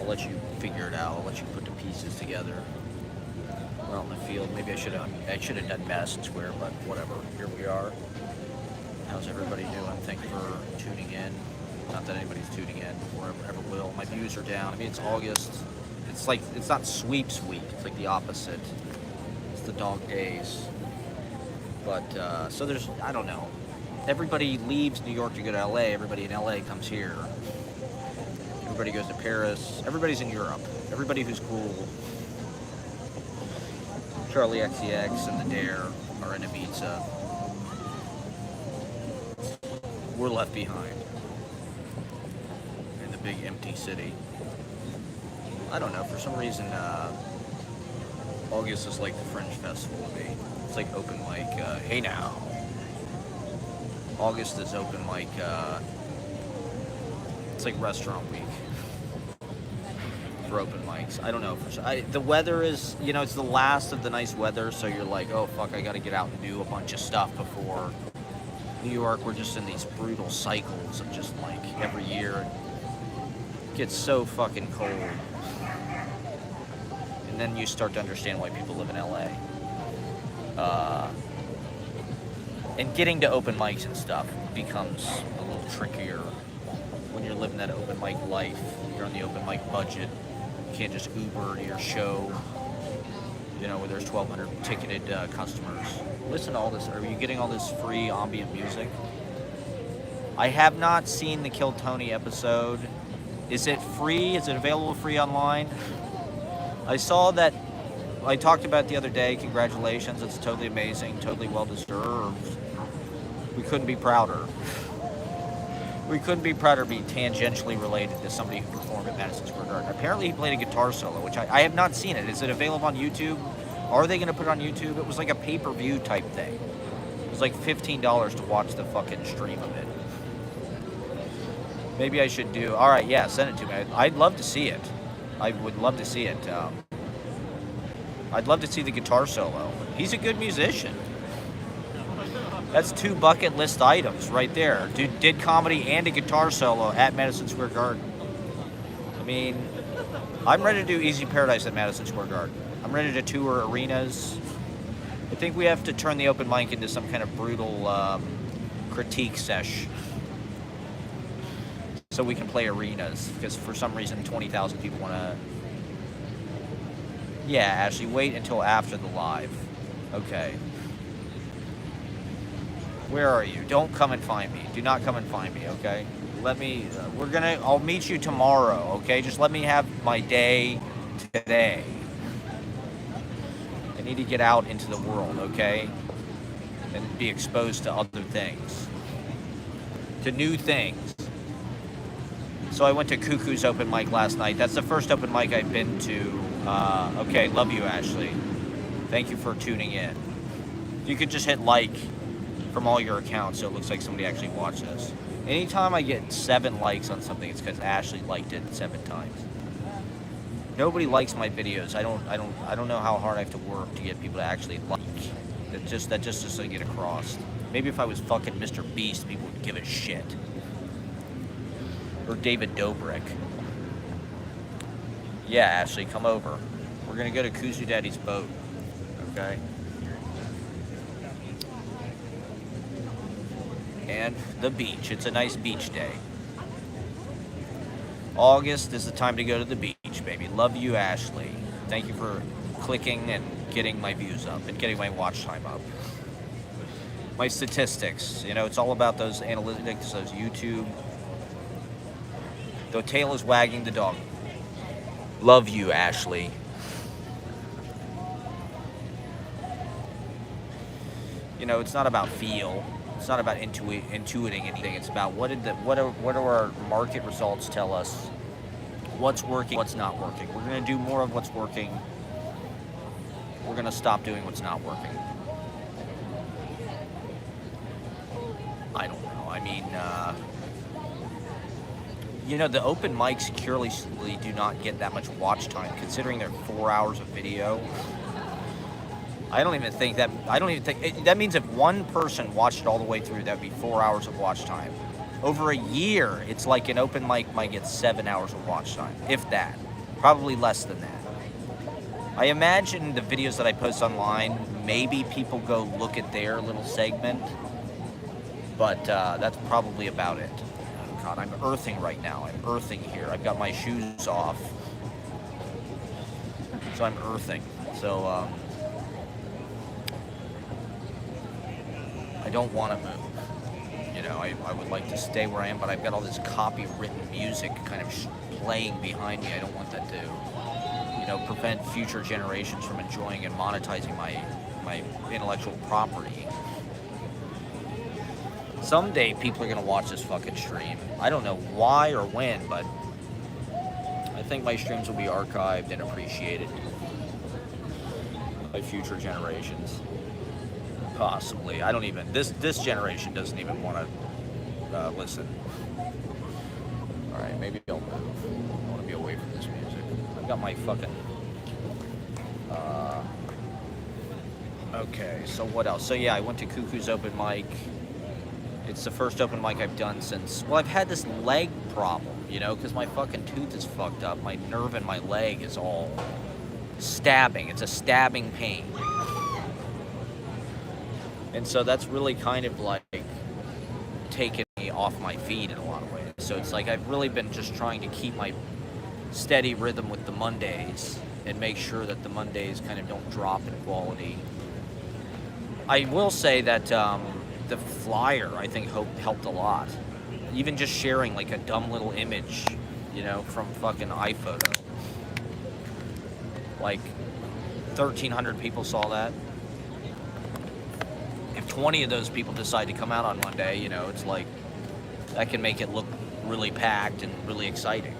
I'll let you figure it out. I'll let you put the pieces together. We're out in the field. Maybe I should have done Madison Square, but whatever. Here we are. How's everybody doing? Thank you for tuning in. Not that anybody's tuning in or ever will. My views are down. I mean, it's August. It's like, it's not sweeps week. It's like the opposite. It's the dog days. But, so there's, I don't know. Everybody leaves New York to go to LA. Everybody in LA comes here. Everybody goes to Paris. Everybody's in Europe. Everybody who's cool. Charlie XCX and the Dare are in Ibiza. We're left behind in the big empty city. I don't know, for some reason, August is like the Fringe Festival to me. It's like open mic, hey now. August is open mic, it's like restaurant week for open mics. I don't know, the weather is, you know, it's the last of the nice weather, so you're like, oh fuck, I gotta get out and do a bunch of stuff before New York. We're just in these brutal cycles of just like every year it gets so fucking cold. And then you start to understand why people live in LA. And getting to open mics and stuff becomes a little trickier when you're living that open mic life. You're on the open mic budget. You can't just Uber to your show, you know, where there's 1,200 ticketed customers. Listen to all this. Are you getting all this free ambient music? I have not seen the Kill Tony episode. Is it free? Is it available free online? I saw that. I talked about it the other day. Congratulations. It's totally amazing. Totally well deserved. We couldn't be prouder. We couldn't be prouder of being tangentially related to somebody who performed at Madison Square Garden. Apparently he played a guitar solo, which I have not seen it. Is it available on YouTube? Are they going to put it on YouTube? It was like a pay-per-view type thing. It was like $15 to watch the fucking stream of it. Maybe I should do... All right, yeah, send it to me. I'd love to see it. I would love to see it. I'd love to see the guitar solo. He's a good musician. That's 2 bucket list items right there. Dude did comedy and a guitar solo at Madison Square Garden. I mean, I'm ready to do Easy Paradise at Madison Square Garden. I'm ready to tour arenas. I think we have to turn the open mic into some kind of brutal critique sesh, so we can play arenas, because for some reason 20,000 people want to... Yeah, Ashley, wait until after the live. Okay. Where are you? Don't come and find me. Do not come and find me, okay? Let me... I'll meet you tomorrow, okay? Just let me have my day today. I need to get out into the world, okay? And be exposed to other things. To new things. So I went to Cuckoo's open mic last night. That's the first open mic I've been to. Okay, love you, Ashley. Thank you for tuning in. You could just hit like from all your accounts so it looks like somebody actually watched this. Anytime I get 7 likes on something, it's because Ashley liked it 7 times. Nobody likes my videos. I don't know how hard I have to work to get people to actually like. That just doesn't get across. Maybe if I was fucking Mr. Beast, people would give a shit. Or David Dobrik. Yeah, Ashley, come over. We're gonna go to Kuzu Daddy's boat. Okay? And the beach. It's a nice beach day. August is the time to go to the beach, baby. Love you, Ashley. Thank you for clicking and getting my views up and getting my watch time up. My statistics. You know, it's all about those analytics, those YouTube. The tail is wagging the dog. Love you, Ashley. You know, it's not about feel. It's not about intuiting anything. It's about what do our market results tell us? What's working, what's not working. We're going to do more of what's working. We're going to stop doing what's not working. I don't know. I mean, you know, the open mics curiously do not get that much watch time, considering they're 4 hours of video. I don't even think that means if one person watched it all the way through, that'd be 4 hours of watch time. Over a year, it's like an open mic might get 7 hours of watch time, if that. Probably less than that. I imagine the videos that I post online, maybe people go look at their little segment, but that's probably about it. Oh God, I'm earthing right now. I'm earthing here. I've got my shoes off, so I'm earthing. So I don't want to move. You know, I would like to stay where I am, but I've got all this copywritten music kind of playing behind me. I don't want that to, you know, prevent future generations from enjoying and monetizing my intellectual property. Someday people are going to watch this fucking stream. I don't know why or when, but I think my streams will be archived and appreciated by future generations. Possibly. I don't even, this generation doesn't even want to listen. Alright, maybe I'll move. I want to be away from this music. I've got my fucking... okay, so what else? So yeah, I went to Cuckoo's open mic. It's the first open mic I've done since... Well, I've had this leg problem, you know, because my fucking tooth is fucked up. My nerve in my leg is all stabbing. It's a stabbing pain. And so that's really kind of like taken me off my feet in a lot of ways. So it's like I've really been just trying to keep my steady rhythm with the Mondays and make sure that the Mondays kind of don't drop in quality. I will say that the flyer, I think, helped a lot. Even just sharing like a dumb little image, you know, from fucking iPhoto. Like 1,300 people saw that. 20 of those people decide to come out on Monday, you know, it's like that can make it look really packed and really exciting.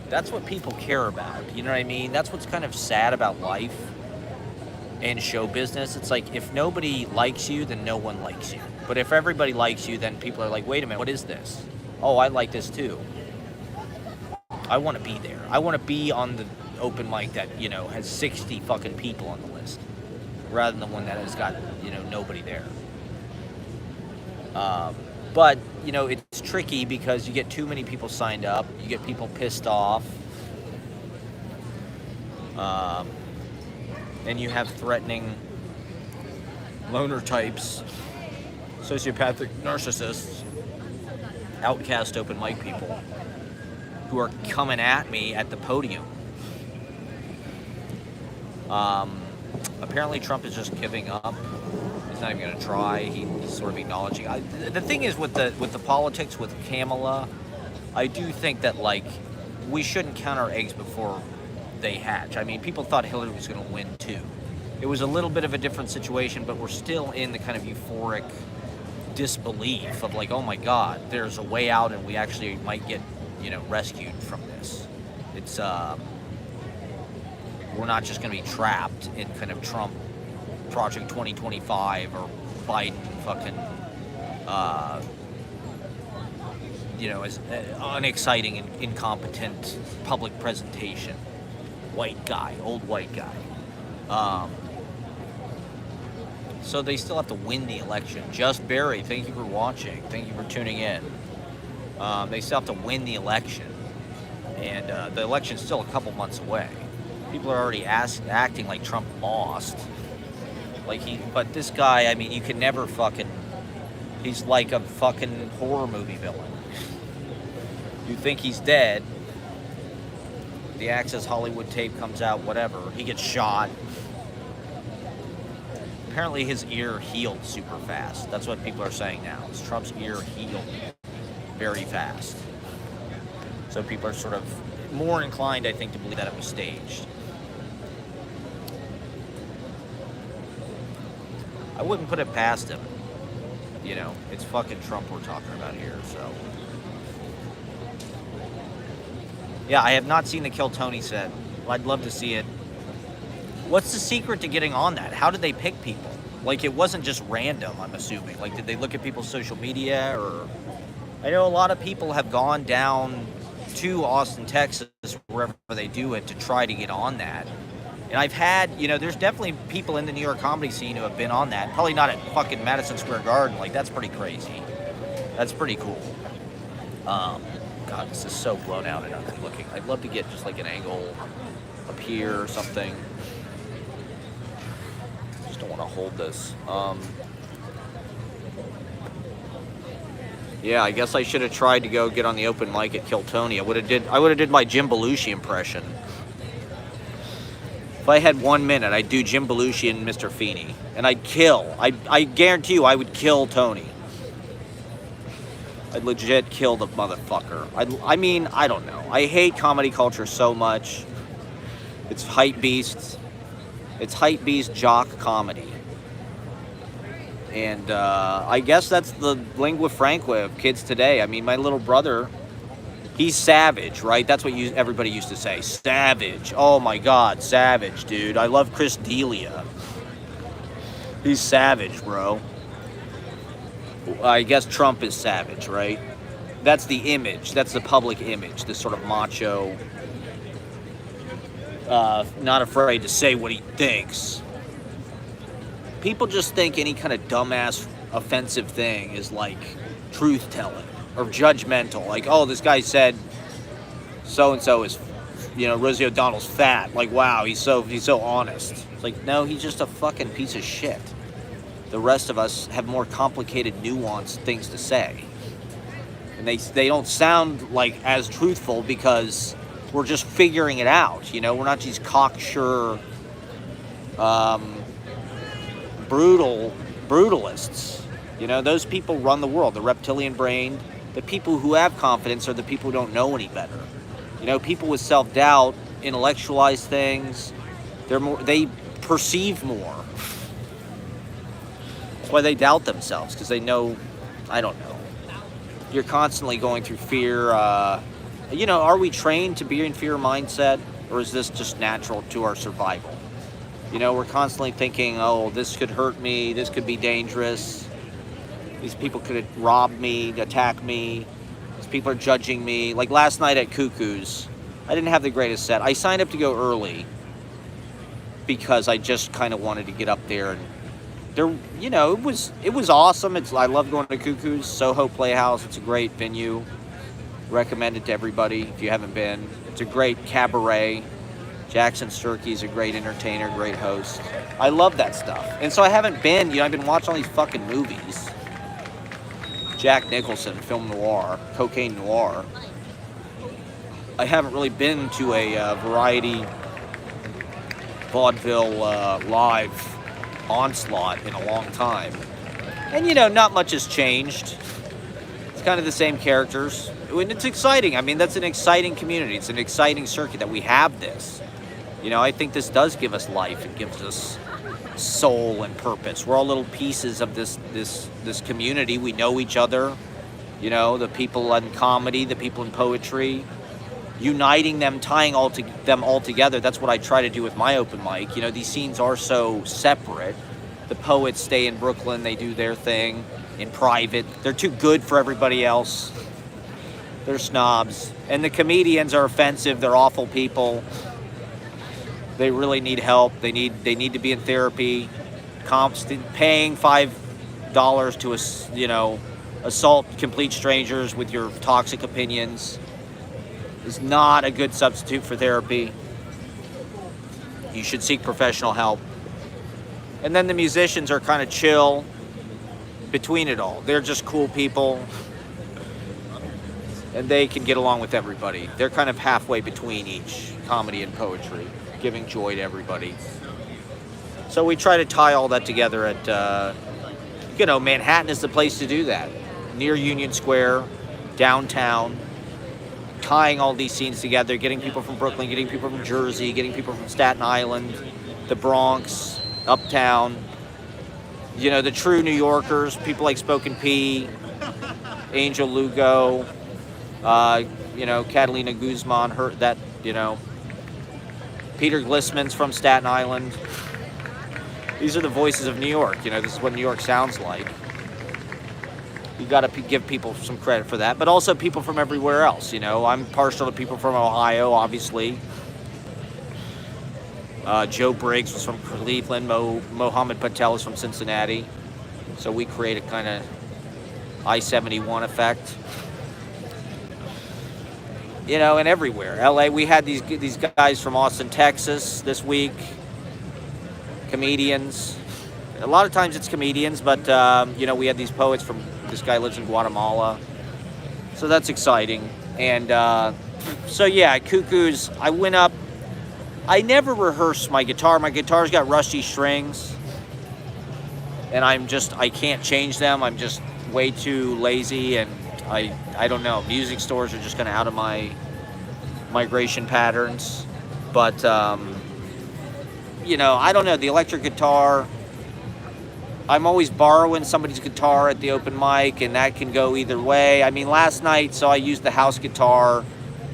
That's what people care about, you know what I mean? That's what's kind of sad about life and show business. It's like if nobody likes you, then no one likes you. But if everybody likes you, then people are like, wait a minute, what is this? Oh, I like this too. I want to be there. I want to be on the open mic that, you know, has 60 fucking people on the list rather than the one that has got, you know, nobody there. But, you know, it's tricky because you get too many people signed up. You get people pissed off. And you have threatening loner types, sociopathic narcissists, outcast open mic people who are coming at me at the podium. Apparently Trump is just giving up. He's not even going to try. He's sort of acknowledging. The thing is with the politics with Kamala, I do think that like we shouldn't count our eggs before they hatch. I mean, people thought Hillary was going to win too. It was a little bit of a different situation, but we're still in the kind of euphoric disbelief of like, oh my God, there's a way out, and we actually might get, you know, rescued from this. It's we're not just going to be trapped in kind of Trump Project 2025 or Biden fucking, you know, as unexciting and incompetent public presentation. White guy, old white guy. So they still have to win the election. Just Barry, thank you for watching. Thank you for tuning in. They still have to win the election. And the election's still a couple months away. People are already acting like Trump lost. But this guy, I mean, you can never fucking, he's like a fucking horror movie villain. You think he's dead, the Access Hollywood tape comes out, whatever, he gets shot. Apparently his ear healed super fast. That's what people are saying now. Is Trump's ear healed very fast. So people are sort of more inclined, I think, to believe that it was staged. I wouldn't put it past him. You know, it's fucking Trump we're talking about here, so. Yeah, I have not seen the Kill Tony set. I'd love to see it. What's the secret to getting on that? How did they pick people? Like, it wasn't just random, I'm assuming. Like, did they look at people's social media, or... I know a lot of people have gone down to Austin, Texas, wherever they do it, to try to get on that. And I've had, you know, there's definitely people in the New York comedy scene who have been on that. Probably not at fucking Madison Square Garden. Like, that's pretty crazy. That's pretty cool. God, this is so blown out and ugly looking. I'd love to get just like an angle up here or something. Just don't want to hold this. Yeah, I guess I should have tried to go get on the open mic at Kill Tony. I would have did my Jim Belushi impression. If I had 1 minute, I'd do Jim Belushi and Mr. Feeney, and I'd kill. I guarantee you, I would kill Tony. I'd legit kill the motherfucker. I mean, I don't know. I hate comedy culture so much. It's hype beasts. It's hype beast jock comedy. And I guess that's the lingua franca of kids today. I mean, my little brother, he's savage, right? That's what everybody used to say. Savage. Oh my God, savage, dude. I love Chris D'Elia. He's savage, bro. I guess Trump is savage, right? That's the image. That's the public image. This sort of macho, not afraid to say what he thinks. People just think any kind of dumbass, offensive thing is like truth-telling or judgmental. Like, oh, this guy said so-and-so is, Rosie O'Donnell's fat. Like, wow, he's so honest. It's like, no, he's just a fucking piece of shit. The rest of us have more complicated, nuanced things to say. And they don't sound like as truthful because we're just figuring it out. We're not these cocksure, brutalists. Those people run the world. The reptilian brain. The people who have confidence are the people who don't know any better. People with self-doubt intellectualize things. They perceive more. That's why they doubt themselves, because they know, I don't know. You're constantly going through fear. Are we trained to be in fear mindset, or is this just natural to our survival? We're constantly thinking, oh, this could hurt me, this could be dangerous, these people could rob me, attack me, these people are judging me. Like last night at Cuckoo's, I didn't have the greatest set. I signed up to go early because I just kind of wanted to get up there, and it was awesome. I love going to Cuckoo's, Soho Playhouse. It's a great venue. Recommend it to everybody if you haven't been. It's a great cabaret. Jackson Sturkey's a great entertainer, great host. I love that stuff. And so I haven't been, I've been watching all these fucking movies. Jack Nicholson, film noir, cocaine noir. I haven't really been to a variety vaudeville live onslaught in a long time. And, not much has changed. It's kind of the same characters. And it's exciting. I mean, that's an exciting community. It's an exciting circuit that we have this. I think this does give us life. It gives us soul and purpose. We're all little pieces of this community. We know each other. The people in comedy, the people in poetry, uniting them, tying them all together. That's what I try to do with my open mic. These scenes are so separate. The poets stay in Brooklyn. They do their thing in private. They're too good for everybody else. They're snobs. And the comedians are offensive. They're awful people. They really need help. They need to be in therapy. Paying $5 to assault complete strangers with your toxic opinions is not a good substitute for therapy. You should seek professional help. And then the musicians are kind of chill between it all. They're just cool people, and they can get along with everybody. They're kind of halfway between each comedy and poetry, giving joy to everybody. So we try to tie all that together at, Manhattan is the place to do that. Near Union Square, downtown, tying all these scenes together, getting people from Brooklyn, getting people from Jersey, getting people from Staten Island, the Bronx, Uptown, the true New Yorkers, people like Spoken P, Angel Lugo, Catalina Guzman, Peter Glissman's from Staten Island. These are the voices of New York. This is what New York sounds like. You got to give people some credit for that, but also people from everywhere else. I'm partial to people from Ohio, obviously. Joe Briggs was from Cleveland. Mohammed Patel is from Cincinnati. So we create a kind of I-71 effect. you know, and everywhere. LA, we had these guys from Austin, Texas this week, comedians. A lot of times it's comedians, but, you know, we had these poets from, this guy lives in Guatemala. So that's exciting. And so, yeah, Cuckoos, I went up. I never rehearse my guitar. My guitar's got rusty strings. And I can't change them. I'm just way too lazy. And I don't know. Music stores are just kind of out of my migration patterns. But, you know, I don't know. The electric guitar, I'm always borrowing somebody's guitar at the open mic, and that can go either way. I mean, last night, so I used the house guitar.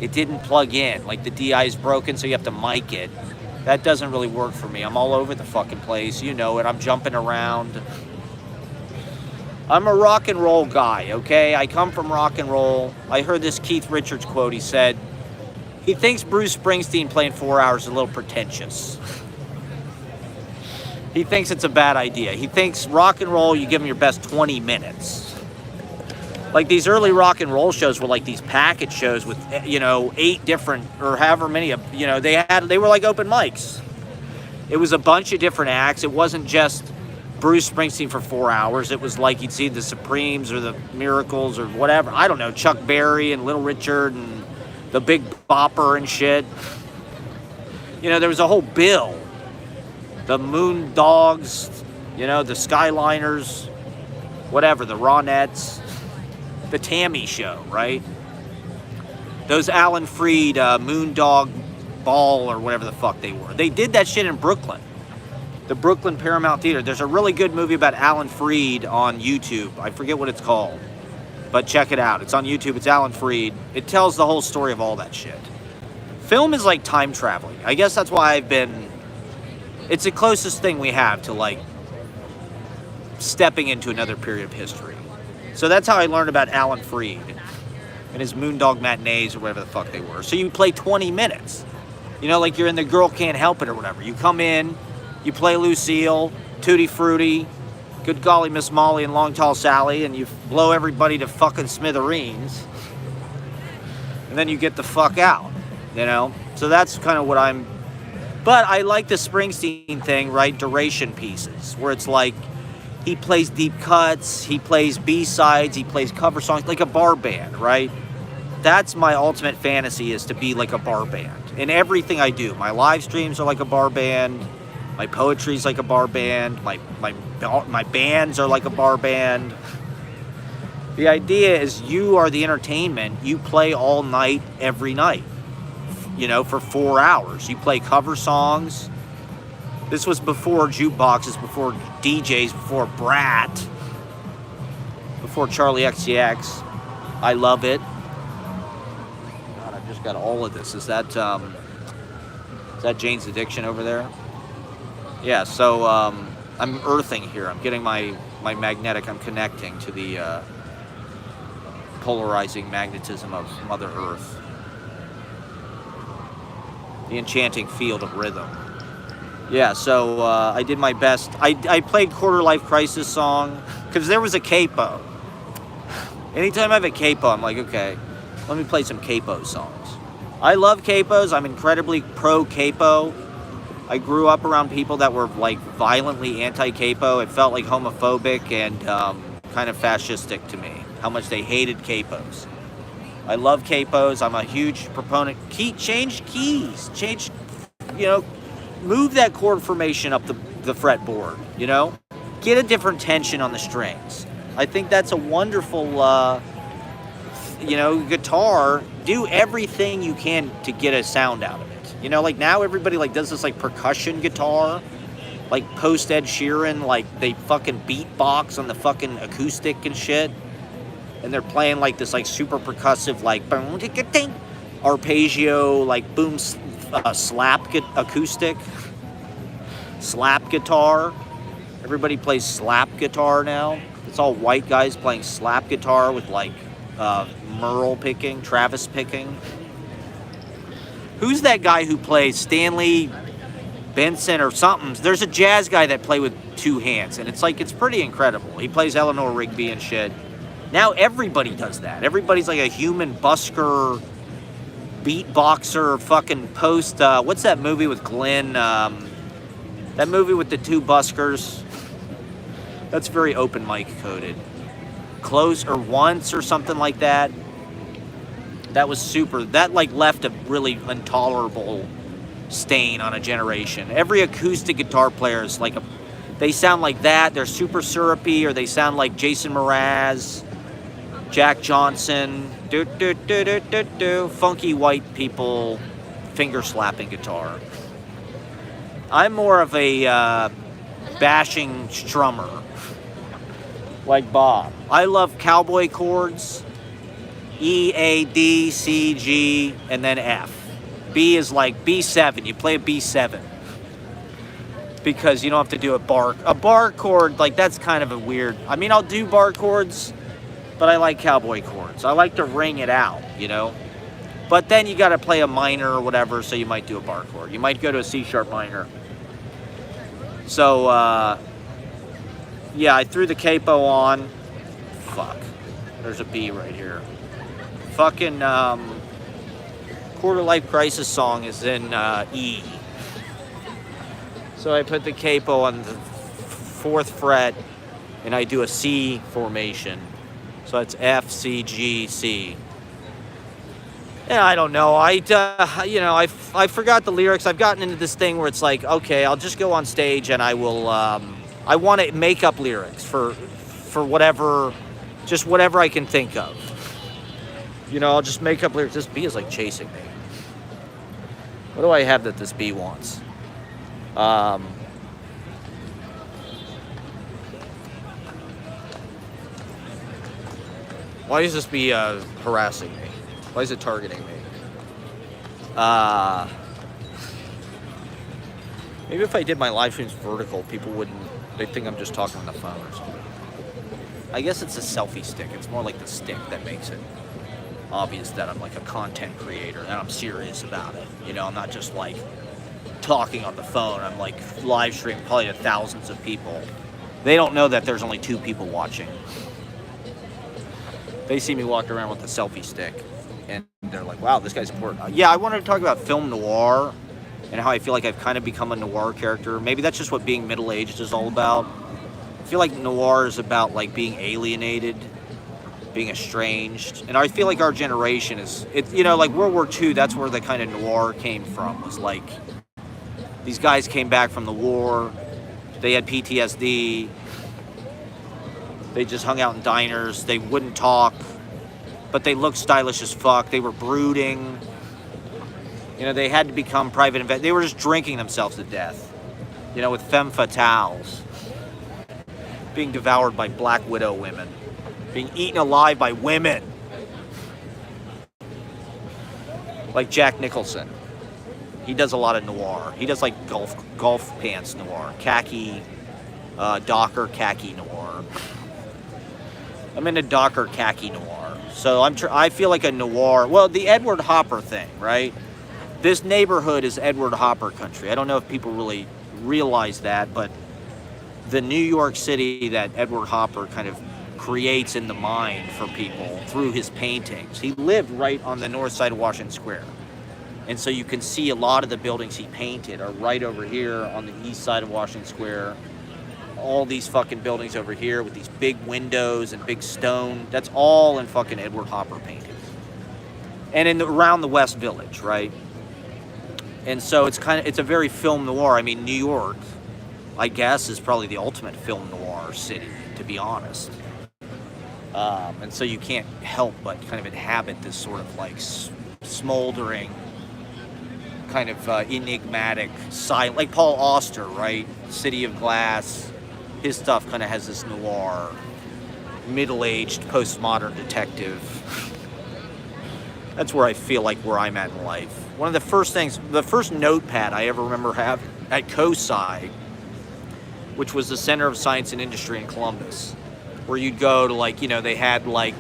It didn't plug in. Like, the DI is broken, so you have to mic it. That doesn't really work for me. I'm all over the fucking place. You know it. I'm jumping around. I'm a rock and roll guy, okay? I come from rock and roll. I heard this Keith Richards quote. He said, he thinks Bruce Springsteen playing 4 hours is a little pretentious. He thinks it's a bad idea. He thinks rock and roll, you give him your best 20 minutes. Like these early rock and roll shows were like these package shows with, you know, 8 different or however many, you know, they were like open mics. It was a bunch of different acts. It wasn't just Bruce Springsteen for 4 hours. It was like you'd see the Supremes or the Miracles or whatever. I don't know, Chuck Berry and Little Richard and the Big Bopper and shit. You know, there was a whole bill. The Moon Dogs, you know, the Skyliners, whatever, the Ronettes, the Tammy Show, right? Those Alan Freed Moondog Ball or whatever the fuck they were. They did that shit in Brooklyn. The Brooklyn Paramount Theater. There's a really good movie about Alan Freed on YouTube. I forget what it's called, but check it out. It's on YouTube. It's Alan Freed. It tells the whole story of all that shit. Film is like time traveling. I guess that's why it's the closest thing we have to like stepping into another period of history. So that's how I learned about Alan Freed and his Moondog Matinees or whatever the fuck they were. So you play 20 minutes. You know, like you're in The Girl Can't Help It or whatever. You come in, you play Lucille, Tutti Frutti, Good Golly Miss Molly and Long Tall Sally, and you blow everybody to fucking smithereens. And then you get the fuck out, you know? So that's kind of what But I like the Springsteen thing, right? Duration pieces, where it's like he plays deep cuts, he plays B-sides, he plays cover songs, like a bar band, right? That's my ultimate fantasy, is to be like a bar band. In everything I do, my live streams are like a bar band, my poetry's like a bar band, my bands are like a bar band. The idea is you are the entertainment, you play all night, every night. You know, for 4 hours. You play cover songs. This was before jukeboxes, before DJs, before Brat, before Charlie XCX. I love it. God, I've just got all of this. Is that Jane's Addiction over there? Yeah, so I'm earthing here. I'm getting my magnetic, I'm connecting to the polarizing magnetism of Mother Earth. The enchanting field of rhythm. Yeah, so I did my best. I played Quarter Life Crisis song because there was a capo. Anytime I have a capo, I'm like, okay, let me play some capo songs. I love capos. I'm incredibly pro capo. I grew up around people that were like violently anti-capo. It felt like homophobic and kind of fascistic to me, how much they hated capos. I love capos. I'm a huge proponent. Change keys. Change, you know, move that chord formation up the fretboard, you know? Get a different tension on the strings. I think that's a wonderful, you know, guitar. Do everything you can to get a sound out of it. You know, like now everybody like does this like percussion guitar, like post Ed Sheeran, like they fucking beatbox on the fucking acoustic and shit. And they're playing like this like super percussive like boom ding arpeggio like boom slap acoustic slap guitar. Everybody plays slap guitar now. It's all white guys playing slap guitar with like Merle picking, Travis picking. Who's that guy who plays Stanley Benson or something? There's a jazz guy that play with 2 hands, and it's like it's pretty incredible. He plays Eleanor Rigby and shit. Now everybody does that. Everybody's like a human busker, beatboxer fucking post. What's that movie with Glenn? That movie with the two buskers. That's very open mic coded. Close or Once or something like that. That was super. That like left a really intolerable stain on a generation. Every acoustic guitar player is like they sound like that. They're super syrupy, or they sound like Jason Mraz, Jack Johnson, funky white people finger slapping guitar. I'm more of a bashing strummer, like Bob. I love cowboy chords. E, A, D, C, G, and then F. B is like B7. You play a B7 because you don't have to do a bar chord. Like that's kind of a weird. I mean, I'll do bar chords, but I like cowboy chords. I like to ring it out, you know. But then you got to play a minor or whatever, so you might do a bar chord. You might go to a C sharp minor. So yeah, I threw the capo on. Fuck. There's a B right here. Fucking Quarter Life Crisis song is in E. So I put the capo on the 4th fret and I do a C formation. So it's F, C, G, C. Yeah, I don't know. I forgot the lyrics. I've gotten into this thing where it's like, okay, I'll just go on stage and I will, I want to make up lyrics for whatever, just whatever I can think of. You know, I'll just make up lyrics. This bee is like chasing me. What do I have that this bee wants? Why is this bee harassing me? Why is it targeting me? Maybe if I did my live streams vertical, people wouldn't, they'd think I'm just talking on the phone or something. I guess it's a selfie stick. It's more like the stick that makes it obvious that I'm like a content creator and I'm serious about it. You know, I'm not just like talking on the phone. I'm like live streaming probably to thousands of people. They don't know that there's only 2 people watching. They see me walking around with a selfie stick and they're like, wow, this guy's important. Yeah, I wanted to talk about film noir and how I feel like I've kind of become a noir character. Maybe that's just what being middle-aged is all about. I feel like noir is about like being alienated, being estranged, and I feel like our generation is, you know, like World War II, that's where the kind of noir came from, was like, these guys came back from the war, they had PTSD, they just hung out in diners, they wouldn't talk, but they looked stylish as fuck, they were brooding, you know, they had to become private investors, they were just drinking themselves to death, you know, with femme fatales, being devoured by Black Widow women, being eaten alive by women. Like Jack Nicholson. He does a lot of noir. He does like golf pants noir. Khaki, Docker khaki noir. I'm into Docker khaki noir. So I feel like a noir. Well, the Edward Hopper thing, right? This neighborhood is Edward Hopper country. I don't know if people really realize that, but the New York City that Edward Hopper kind of creates in the mind for people through his paintings. He lived right on the north side of Washington Square. And so you can see a lot of the buildings he painted are right over here on the east side of Washington Square. All these fucking buildings over here with these big windows and big stone. That's all in fucking Edward Hopper paintings. And around the West Village, right? And so it's a very film noir. I mean, New York, I guess, is probably the ultimate film noir city, to be honest. And so you can't help but kind of inhabit this sort of like smoldering, kind of enigmatic, silent, like Paul Auster, right? City of Glass. His stuff kind of has this noir, middle-aged, postmodern detective. That's where I feel like where I'm at in life. One of the first things, the first notepad I ever remember having at COSI, which was the Center of Science and Industry in Columbus, where you'd go to like, you know, they had like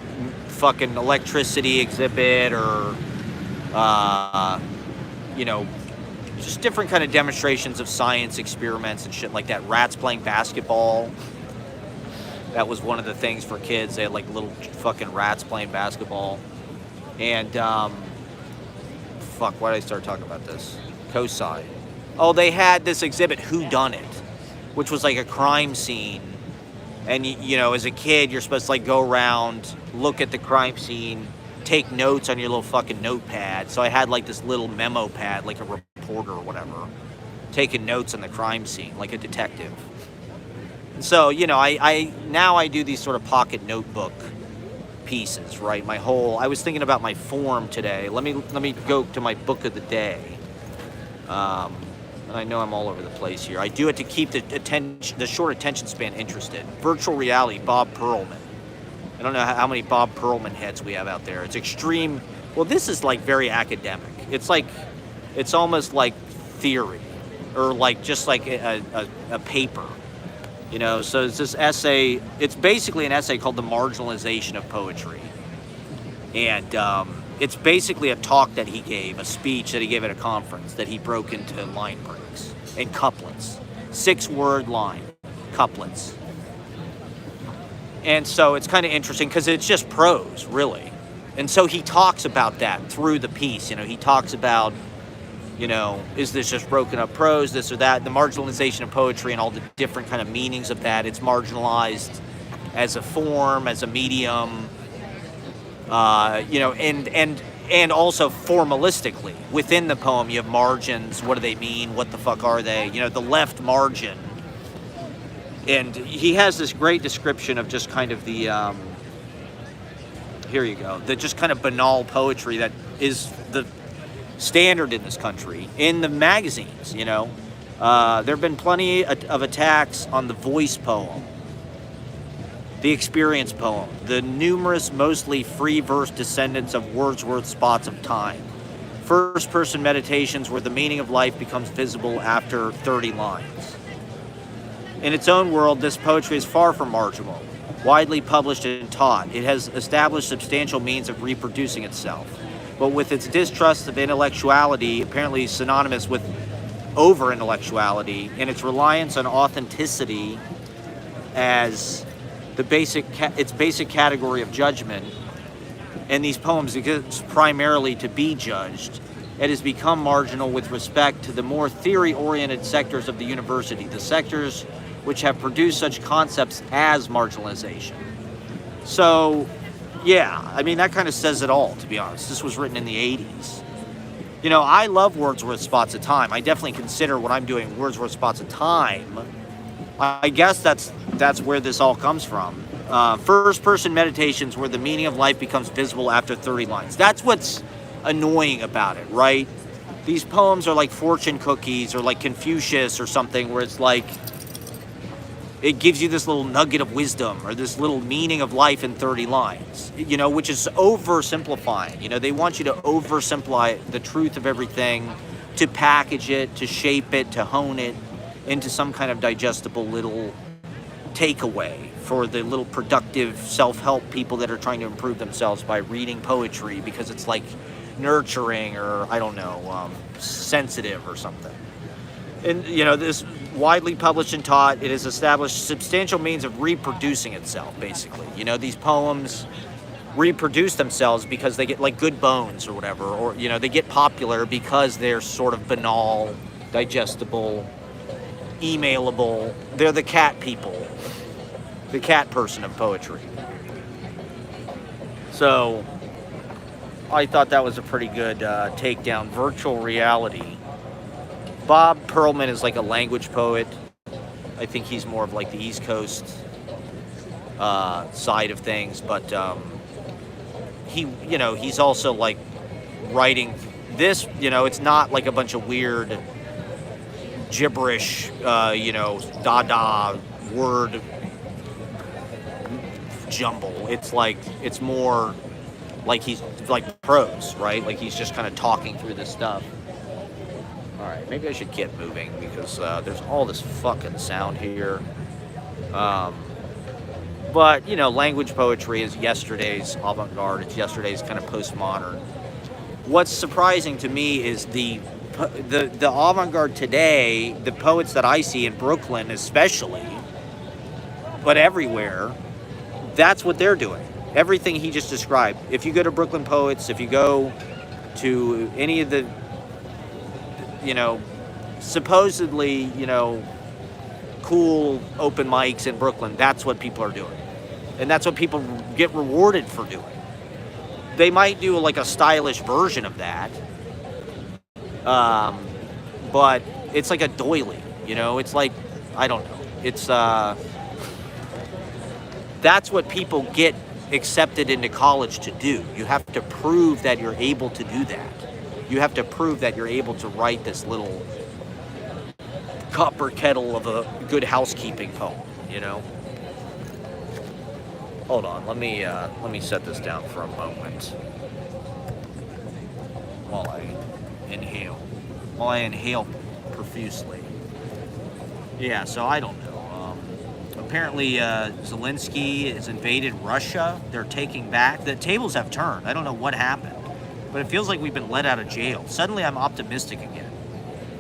fucking electricity exhibit or, you know, just different kind of demonstrations of science experiments and shit like that. Rats playing basketball. That was one of the things for kids. They had like little fucking rats playing basketball. And fuck, why did I start talking about this? Cosi. Oh, they had this exhibit, Who Done It, which was like a crime scene. And, you know, as a kid, you're supposed to, like, go around, look at the crime scene, take notes on your little fucking notepad. So I had, like, this little memo pad, like a reporter or whatever, taking notes on the crime scene, like a detective. So, you know, I now I do these sort of pocket notebook pieces, right? I was thinking about my form today. Let me go to my book of the day. And I know I'm all over the place here. I do it to keep the short attention span interested. Virtual reality, Bob Perlman. I don't know how many Bob Perlman heads we have out there. It's extreme. Well, this is like very academic. It's almost like theory, or like just like a paper. You know, so it's this essay. It's basically an essay called The Marginalization of Poetry. And it's basically a talk that he gave, a speech that he gave at a conference that he broke into line breaks and couplets. 6-word line, couplets. And so it's kind of interesting because it's just prose, really. And so he talks about that through the piece. You know, he talks about, you know, is this just broken up prose, this or that, the marginalization of poetry and all the different kind of meanings of that. It's marginalized as a form, as a medium, you know, and also formalistically within the poem you have margins. What do they mean? What the fuck are they? You know, the left margin. And he has this great description of just kind of the here you go, the just kind of banal poetry that is the standard in this country, in the magazines. You know, there have been plenty of attacks on the voice poem, the experience poem, the numerous mostly free verse descendants of Wordsworth's spots of time, first-person meditations where the meaning of life becomes visible after 30 lines. In its own world, this poetry is far from marginal. Widely published and taught, it has established substantial means of reproducing itself. But with its distrust of intellectuality, apparently synonymous with over-intellectuality, and its reliance on authenticity as its basic category of judgment, and these poems exist primarily to be judged, it has become marginal with respect to the more theory-oriented sectors of the university, the sectors which have produced such concepts as marginalization. So, yeah, I mean, that kind of says it all, to be honest. This was written in the 80s. You know, I love Wordsworth's Spots of Time. I definitely consider what I'm doing Wordsworth's Spots of Time. I guess that's where this all comes from. First-person meditations where the meaning of life becomes visible after 30 lines. That's what's annoying about it, right? These poems are like fortune cookies or like Confucius or something, where it's like it gives you this little nugget of wisdom or this little meaning of life in 30 lines, you know, which is oversimplifying. You know, they want you to oversimplify the truth of everything, to package it, to shape it, to hone it into some kind of digestible little takeaway for the little productive self-help people that are trying to improve themselves by reading poetry because it's like nurturing or, I don't know, sensitive or something. And, you know, this widely published and taught, it has established substantial means of reproducing itself, basically. You know, these poems reproduce themselves because they get, like, good bones or whatever, or, you know, they get popular because they're sort of banal, digestible, emailable. They're the cat people, the cat person of poetry. So I thought that was a pretty good takedown. Virtual reality. Bob Perlman is like a language poet. I think he's more of like the East Coast side of things, but he's also like writing this. You know, it's not like a bunch of weird gibberish, dada word jumble. It's more like he's like prose, right? Like he's just kind of talking through this stuff. All right, maybe I should get moving because there's all this fucking sound here. But, you know, language poetry is yesterday's avant-garde. It's yesterday's kind of postmodern. What's surprising to me is the avant-garde today, the poets that I see in Brooklyn especially, but everywhere, that's what they're doing. Everything he just described. If you go to Brooklyn Poets, if you go to any of the, supposedly, cool open mics in Brooklyn. That's what people are doing. And that's what people get rewarded for doing. They might do like a stylish version of that. But it's like a doily, it's like, I don't know. It's, that's what people get accepted into college to do. You have to prove that you're able to do that. You have to prove that you're able to write this little copper kettle of a good housekeeping poem, Hold on, let me set this down for a moment while I inhale profusely. Yeah, so I don't know. Apparently, Zelensky has invaded Russia. They're taking back. The tables have turned. I don't know what happened, but it feels like we've been let out of jail. Suddenly, I'm optimistic again.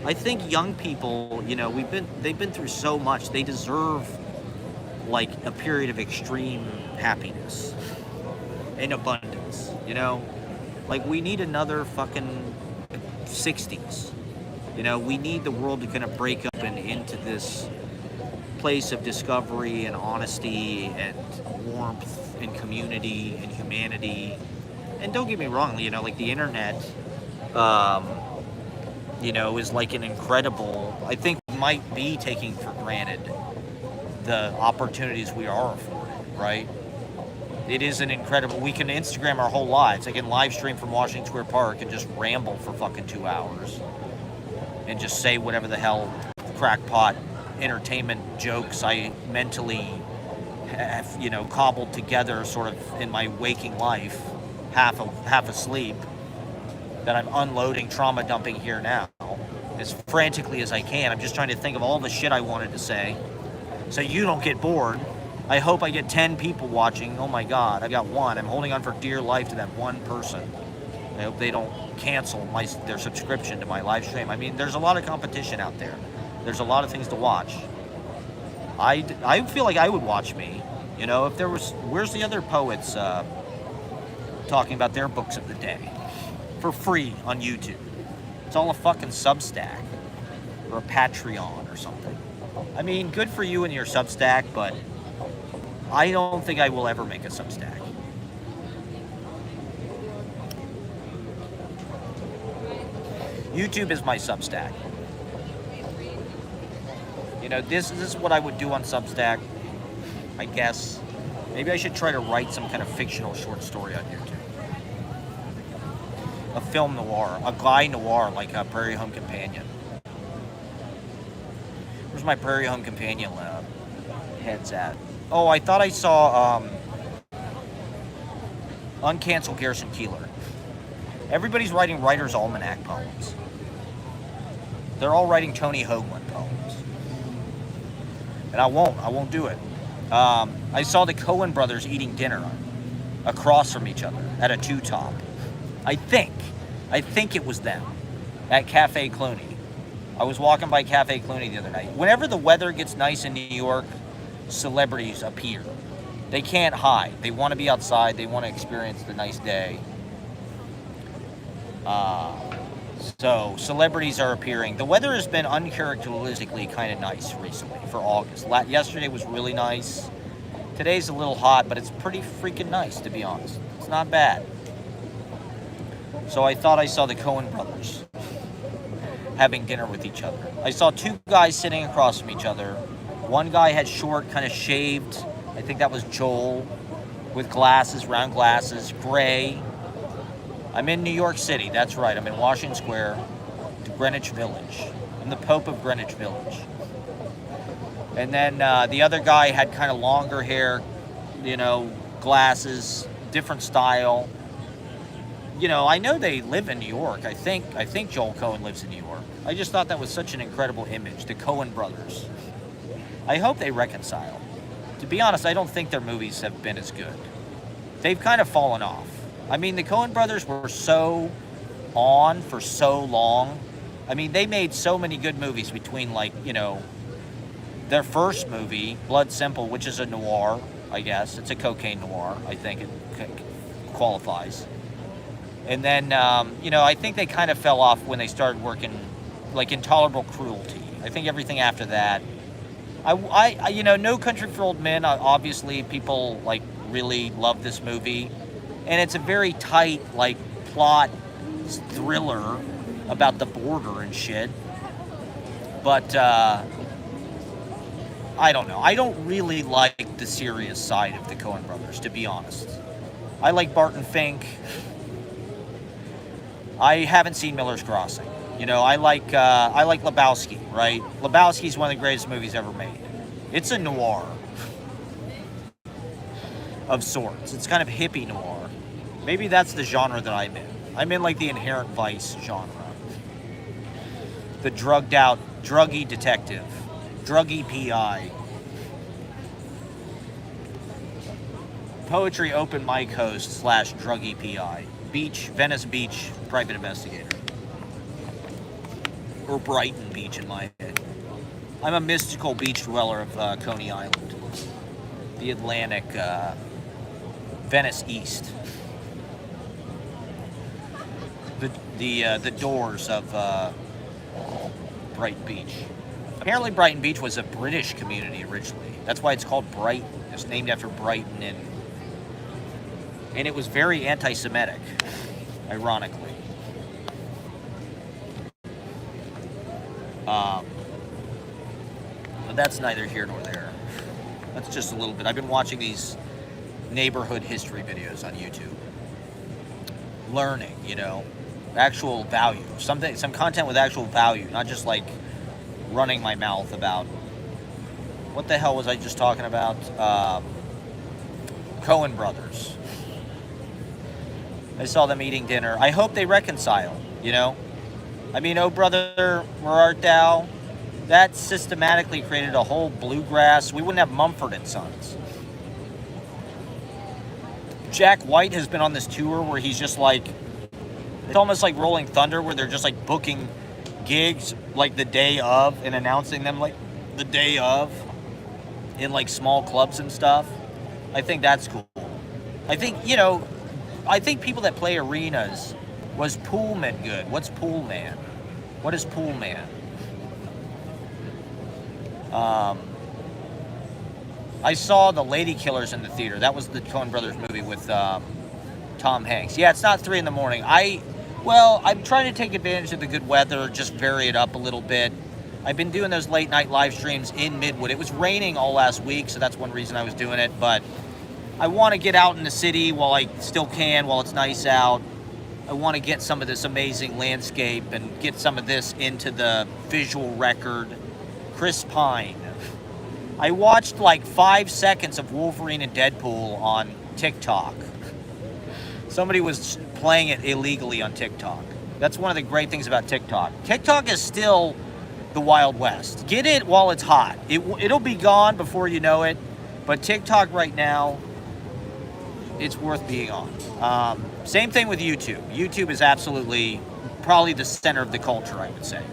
I think young people, they've been through so much. They deserve like a period of extreme happiness and abundance. Like we need another fucking 60s. We need the world to kind of break up and into this place of discovery and honesty and warmth and community and humanity. And don't get me wrong, like the internet, is like an incredible, I think we might be taking for granted the opportunities we are afforded, right? It is an incredible, we can Instagram our whole lives. I can live stream from Washington Square Park and just ramble for fucking 2 hours and just say whatever the hell crackpot entertainment jokes I mentally have, cobbled together sort of in my waking life, half asleep, that I'm unloading, trauma dumping here now as frantically as I can. I'm just trying to think of all the shit I wanted to say so you don't get bored. I hope I get 10 people watching. Oh my God, I got one. I'm holding on for dear life to that one person. I hope they don't cancel their subscription to my live stream. I mean, there's a lot of competition out there. There's a lot of things to watch. I feel like I would watch me. If there was, where's the other poets talking about their books of the day for free on YouTube? It's all a fucking Substack or a Patreon or something. I mean, good for you and your Substack, but I don't think I will ever make a Substack. YouTube is my Substack. This is what I would do on Substack, I guess. Maybe I should try to write some kind of fictional short story on YouTube. A film noir, a guy noir like a Prairie Home Companion. Where's my Prairie Home Companion heads at? Oh, I thought I saw Uncancel Garrison Keillor. Everybody's writing Writer's Almanac poems. They're all writing Tony Hoagland poems. And I won't do it. I saw the Coen brothers eating dinner across from each other at a two-top. I think it was them at Cafe Cluny. I was walking by Cafe Cluny the other night. Whenever the weather gets nice in New York, celebrities appear. They can't hide. They want to be outside. They want to experience the nice day. So celebrities are appearing. The weather has been uncharacteristically kind of nice recently for August. Yesterday was really nice. Today's a little hot, but it's pretty freaking nice, to be honest. It's not bad. So I thought I saw the Coen brothers having dinner with each other. I saw two guys sitting across from each other. One guy had short, kind of shaved, I think that was Joel, with glasses, round glasses, gray. I'm in New York City, that's right. I'm in Washington Square, Greenwich Village. I'm the Pope of Greenwich Village. And then the other guy had kind of longer hair, glasses, different style. I know they live in New York. I think Joel Coen lives in New York. I just thought that was such an incredible image, the Coen brothers. I hope they reconcile. To be honest, I don't think their movies have been as good. They've kind of fallen off. I mean, the Coen brothers were so on for so long. I mean, they made so many good movies between, their first movie, Blood Simple, which is a noir, I guess. It's a cocaine noir, I think it qualifies. And then, I think they kind of fell off when they started working, like Intolerable Cruelty. I think everything after that. No Country for Old Men. Obviously, people like really love this movie, and it's a very tight like plot thriller about the border and shit. But I don't know. I don't really like the serious side of the Coen brothers, to be honest. I like Barton Fink. I haven't seen Miller's Crossing. I like Lebowski, right? Lebowski's one of the greatest movies ever made. It's a noir of sorts. It's kind of hippie noir. Maybe that's the genre that I'm in. I'm in like the Inherent Vice genre. The drugged out, druggy detective, druggy PI. Poetry open mic host / druggy PI. Venice Beach private investigator. Or Brighton Beach in my head. I'm a mystical beach dweller of Coney Island. The Atlantic, Venice East. The doors of Brighton Beach. Apparently Brighton Beach was a British community originally. That's why it's called Brighton. It's named after Brighton, and it was very anti-Semitic, ironically. But that's neither here nor there. That's just a little bit. I've been watching these neighborhood history videos on YouTube. Learning, actual value. Some content with actual value, not just like running my mouth about what the hell was I just talking about? Coen brothers. I saw them eating dinner. I hope they reconcile, I mean, oh brother, where art thou? That systematically created a whole bluegrass. We wouldn't have Mumford and Sons. Jack White has been on this tour where he's just like, it's almost like Rolling Thunder, where they're just like booking gigs like the day of and announcing them like the day of in like small clubs and stuff. I think that's cool. I think people that play arenas. Was Poolman good? What's Poolman? What is Poolman? I saw The Lady Killers in the theater. That was the Coen Brothers movie with Tom Hanks. Yeah, it's not 3 a.m. I'm trying to take advantage of the good weather, just vary it up a little bit. I've been doing those late night live streams in Midwood. It was raining all last week, so that's one reason I was doing it. But I want to get out in the city while I still can, while it's nice out. I want to get some of this amazing landscape and get some of this into the visual record. Chris Pine. I watched like 5 seconds of Wolverine and Deadpool on TikTok. Somebody was playing it illegally on TikTok. That's one of the great things about TikTok. TikTok is still the Wild West. Get it while it's hot. It'll be gone before you know it. But TikTok right now, it's worth being on. Same thing with YouTube. YouTube is absolutely probably the center of the culture, I would say,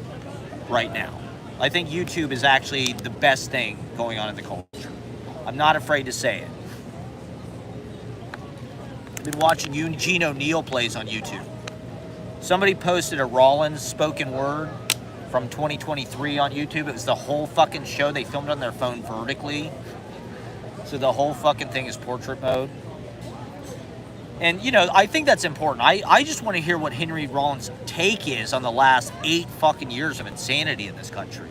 right now. I think YouTube is actually the best thing going on in the culture. I'm not afraid to say it. I've been watching Eugene O'Neill plays on YouTube. Somebody posted a Rollins spoken word from 2023 on YouTube. It was the whole fucking show. They filmed it on their phone vertically. So the whole fucking thing is portrait mode. And, I think that's important. I just want to hear what Henry Rollins' take is on the last 8 fucking years of insanity in this country.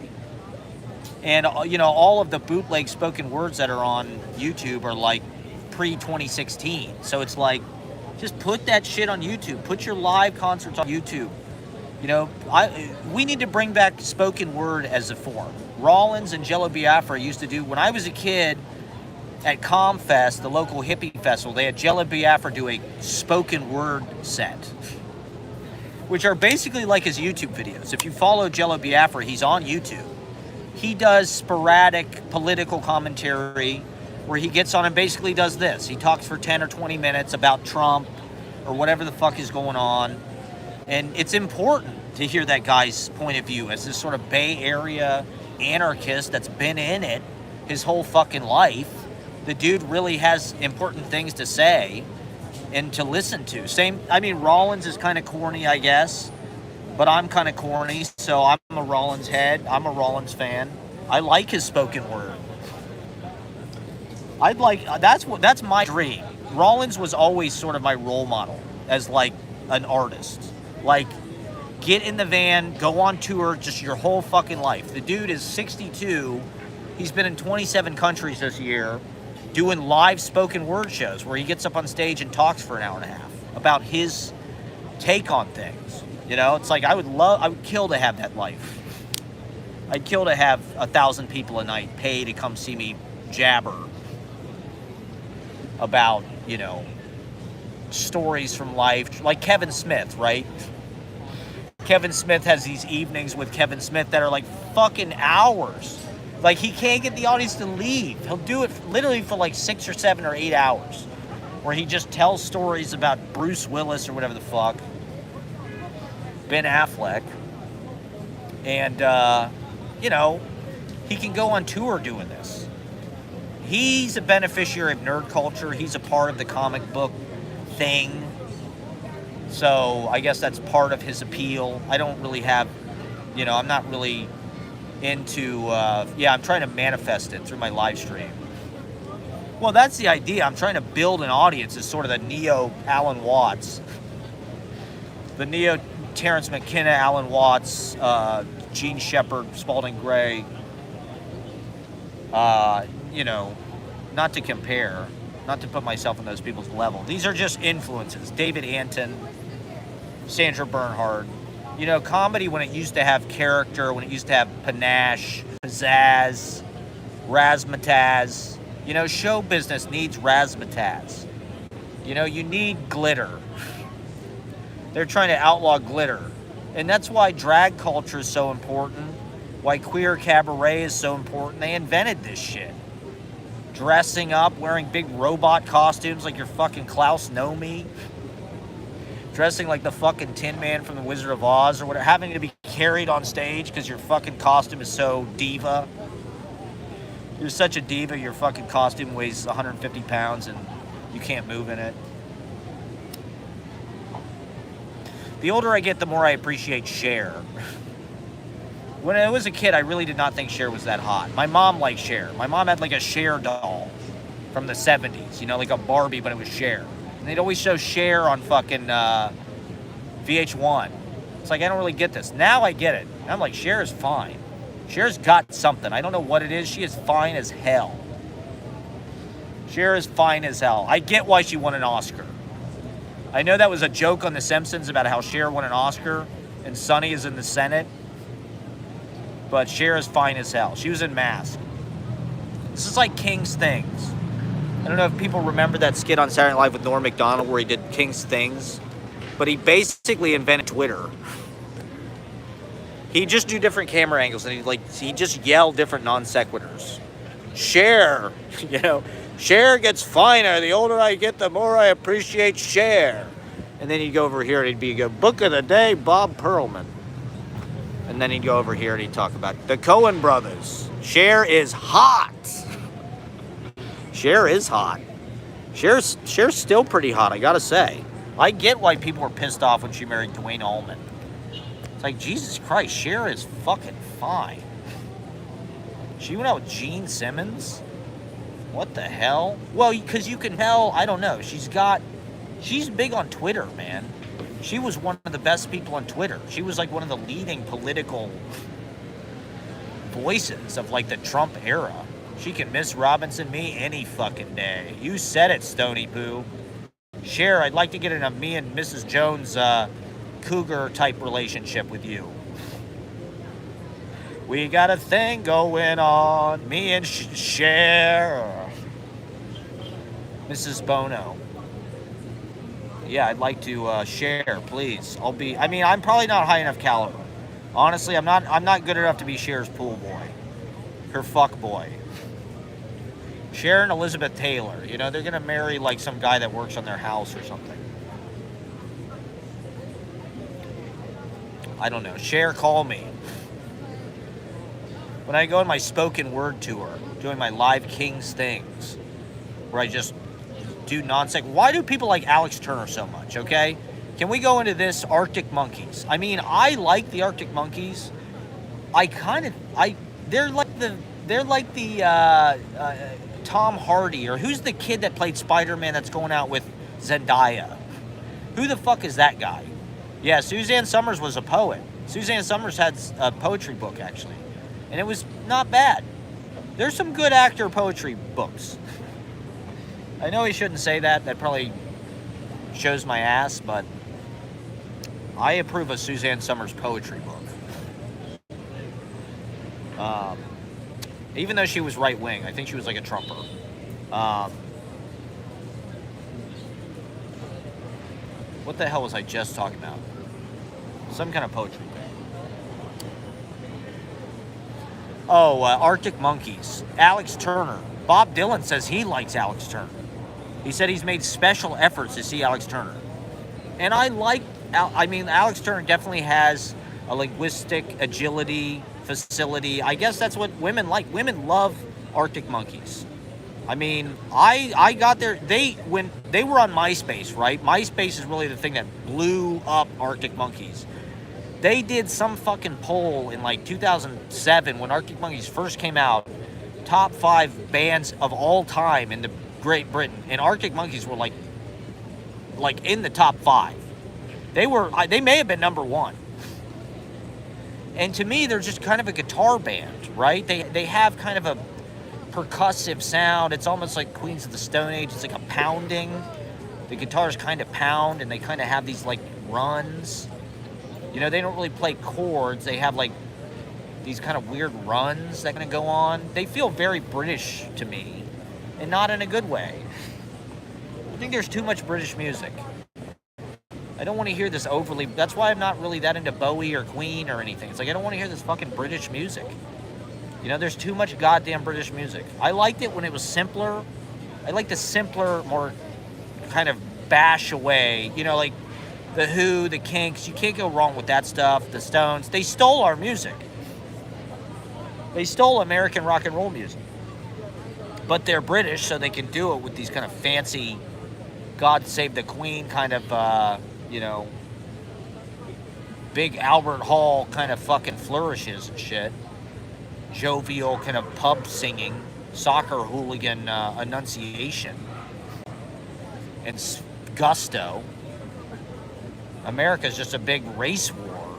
And, all of the bootleg spoken words that are on YouTube are like pre-2016. So it's like, just put that shit on YouTube. Put your live concerts on YouTube. We need to bring back spoken word as a form. Rollins and Jello Biafra used to do, when I was a kid, at ComFest, the local hippie festival, they had Jello Biafra do a spoken word set, which are basically like his YouTube videos. If you follow Jello Biafra, he's on YouTube. He does sporadic political commentary where he gets on and basically does this. He talks for 10 or 20 minutes about Trump or whatever the fuck is going on. And it's important to hear that guy's point of view as this sort of Bay Area anarchist that's been in it his whole fucking life. The dude really has important things to say, and to listen to. Same, I mean, Rollins is kind of corny, I guess, but I'm kind of corny, so I'm a Rollins head. I'm a Rollins fan. I like his spoken word. That's my dream. Rollins was always sort of my role model as like an artist. Like, get in the van, go on tour just your whole fucking life. The dude is 62. He's been in 27 countries this year doing live spoken word shows where he gets up on stage and talks for an hour and a half about his take on things. You know, it's like I would kill to have that life. I'd kill to have 1,000 people a night pay to come see me jabber about, you know, stories from life, like Kevin Smith, right? Kevin Smith has these evenings with Kevin Smith that are like fucking hours. Like, he can't get the audience to leave. He'll do it literally for like 6 or 7 or 8 hours, where he just tells stories about Bruce Willis or whatever the fuck, Ben Affleck, and you know, he can go on tour doing this. He's a beneficiary of nerd culture. He's a part of the comic book thing. So I guess that's part of his appeal. I don't really have, you know, I'm not really into, I'm trying to manifest it through my live stream. Well, that's the idea. I'm trying to build an audience as sort of the neo Alan Watts. The neo Terrence McKenna, Alan Watts, Gene Shepard, Spalding Gray. You know, not to compare, not to put myself on those people's level. These are just influences. David Anton, Sandra Bernhard. You know, comedy, when it used to have character, when it used to have panache, pizzazz, razzmatazz. You know, show business needs razzmatazz. You know, you need glitter. They're trying to outlaw glitter. And that's why drag culture is so important, why queer cabaret is so important. They invented this shit. Dressing up, wearing big robot costumes like you're fucking Klaus Nomi. Dressing like the fucking Tin Man from the Wizard of Oz or whatever. Having to be carried on stage because your fucking costume is so diva. You're such a diva, your fucking costume weighs 150 pounds and you can't move in it. The older I get, the more I appreciate Cher. When I was a kid, I really did not think Cher was that hot. My mom liked Cher. My mom had like a Cher doll from the 70s, you know, like a Barbie, but it was Cher. And they'd always show Cher on fucking VH1. It's like, I don't really get this. Now I get it. I'm like, Cher is fine. Cher's got something. I don't know what it is. She is fine as hell. Cher is fine as hell. I get why she won an Oscar. I know that was a joke on The Simpsons about how Cher won an Oscar and Sonny is in the Senate. But Cher is fine as hell. She was in Mask. This is like King's Things. I don't know if people remember that skit on Saturday Night Live with Norm Macdonald where he did King's Things. But he basically invented Twitter. He'd just do different camera angles and he'd just yell different non sequiturs. Cher, you know, Cher gets finer. The older I get, the more I appreciate Cher. And then he'd go over here and he'd go, Book of the Day, Bob Perlman. And then he'd go over here and he'd talk about the Coen brothers. Cher is hot. Cher is hot. Cher's still pretty hot, I gotta say. I get why people were pissed off when she married Dwayne Allman. It's like, Jesus Christ, Cher is fucking fine. She went out with Gene Simmons? What the hell? Well, because you can tell, I don't know, she's big on Twitter, man. She was one of the best people on Twitter. She was like one of the leading political voices of like the Trump era. She can Miss Robinson me any fucking day. You said it, Stony Poo. Cher, I'd like to get in a me and Mrs. Jones cougar type relationship with you. We got a thing going on, me and Cher. Mrs. Bono. Yeah, I'd like to share, please. I'm probably not high enough caliber. Honestly, I'm not good enough to be Cher's pool boy. Her fuck boy. Cher and Elizabeth Taylor, you know, they're gonna marry like some guy that works on their house or something. I don't know. Cher, call me. When I go on my spoken word tour, doing my live King's Things, where I just do nonsense. Why do people like Alex Turner so much? Okay, can we go into this Arctic Monkeys? I mean, I like the Arctic Monkeys. They're like the Tom Hardy, or who's the kid that played Spider-Man that's going out with Zendaya? Who the fuck is that guy? Yeah, Suzanne Summers was a poet. Suzanne Summers had a poetry book, actually, and it was not bad. There's some good actor poetry books. I know he shouldn't say that. That probably shows my ass, but I approve of Suzanne Summers' poetry book. Even though she was right-wing, I think she was like a Trumper. What the hell was I just talking about? Some kind of poetry thing. Oh, Arctic Monkeys. Alex Turner. Bob Dylan says he likes Alex Turner. He said he's made special efforts to see Alex Turner. And Alex Turner definitely has a linguistic agility, facility. I guess that's what women like. Women love Arctic Monkeys. I mean, I got there. When they were on MySpace, right? MySpace is really the thing that blew up Arctic Monkeys. They did some fucking poll in like 2007 when Arctic Monkeys first came out. Top 5 bands of all time in the Great Britain, and Arctic Monkeys were like in the top 5. They may have been number 1. And to me, they're just kind of a guitar band, right? They have kind of a percussive sound. It's almost like Queens of the Stone Age. It's like a pounding. The guitars kind of pound, and they kind of have these like runs. You know, they don't really play chords. They have like these kind of weird runs that kind of go on. They feel very British to me, and not in a good way. I think there's too much British music. I don't want to hear this overly. That's why I'm not really that into Bowie or Queen or anything. It's like I don't want to hear this fucking British music. You know, there's too much goddamn British music. I liked it when it was simpler. I like the simpler, more kind of bash away. You know, like the Who, the Kinks. You can't go wrong with that stuff. The Stones. They stole our music. They stole American rock and roll music. But they're British, so they can do it with these kind of fancy God Save the Queen kind of, big Albert Hall kind of fucking flourishes and shit. Jovial kind of pub singing, soccer hooligan enunciation, and gusto. America's just a big race war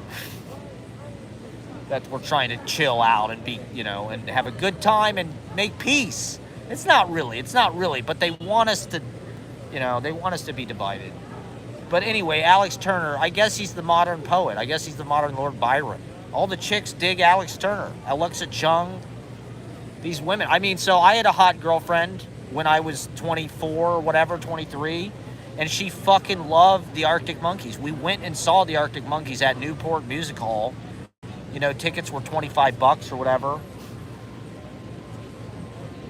that we're trying to chill out and be, and have a good time and make peace. It's not really, but they want us to, they want us to be divided. But anyway, Alex Turner, I guess he's the modern poet. I guess he's the modern Lord Byron. All the chicks dig Alex Turner. Alexa Chung. These women. I mean, so I had a hot girlfriend when I was 24 or whatever, 23, and she fucking loved the Arctic Monkeys. We went and saw the Arctic Monkeys at Newport Music Hall. Tickets were $25 or whatever.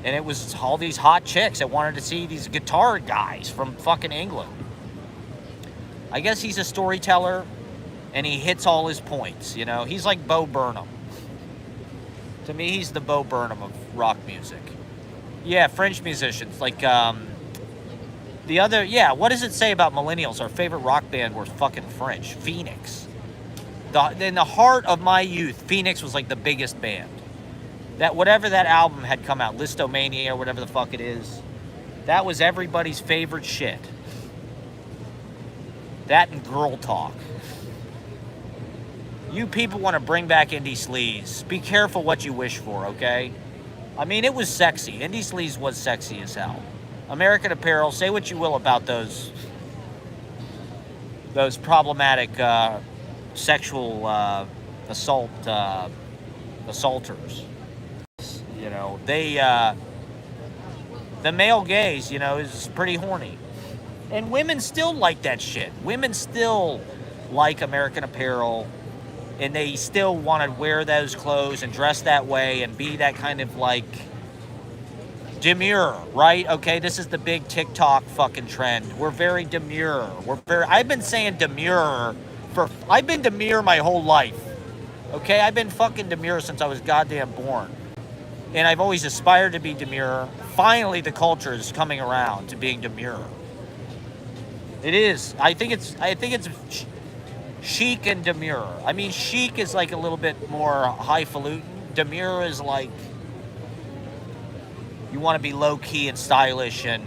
And it was all these hot chicks that wanted to see these guitar guys from fucking England. I guess he's a storyteller, and he hits all his points, He's like Bo Burnham. To me, he's the Bo Burnham of rock music. Yeah, French musicians. Like, what does it say about millennials? Our favorite rock band were fucking French. Phoenix. In the heart of my youth, Phoenix was like the biggest band. That whatever that album had come out, Listomania or whatever the fuck it is, that was everybody's favorite shit. That and Girl Talk. You people want to bring back Indie Sleaze. Be careful what you wish for, okay? I mean, it was sexy. Indie Sleaze was sexy as hell. American Apparel, say what you will about those problematic sexual assaulters. The male gaze, is pretty horny. And women still like that shit. Women still like American Apparel, and they still want to wear those clothes and dress that way and be that kind of like demure, right? Okay, this is the big TikTok fucking trend. We're very demure. I've been saying demure I've been demure my whole life. Okay, I've been fucking demure since I was goddamn born. And I've always aspired to be demure. Finally, the culture is coming around to being demure. It is. I think it's chic and demure. I mean, chic is like a little bit more highfalutin. Demure is like you want to be low key and stylish and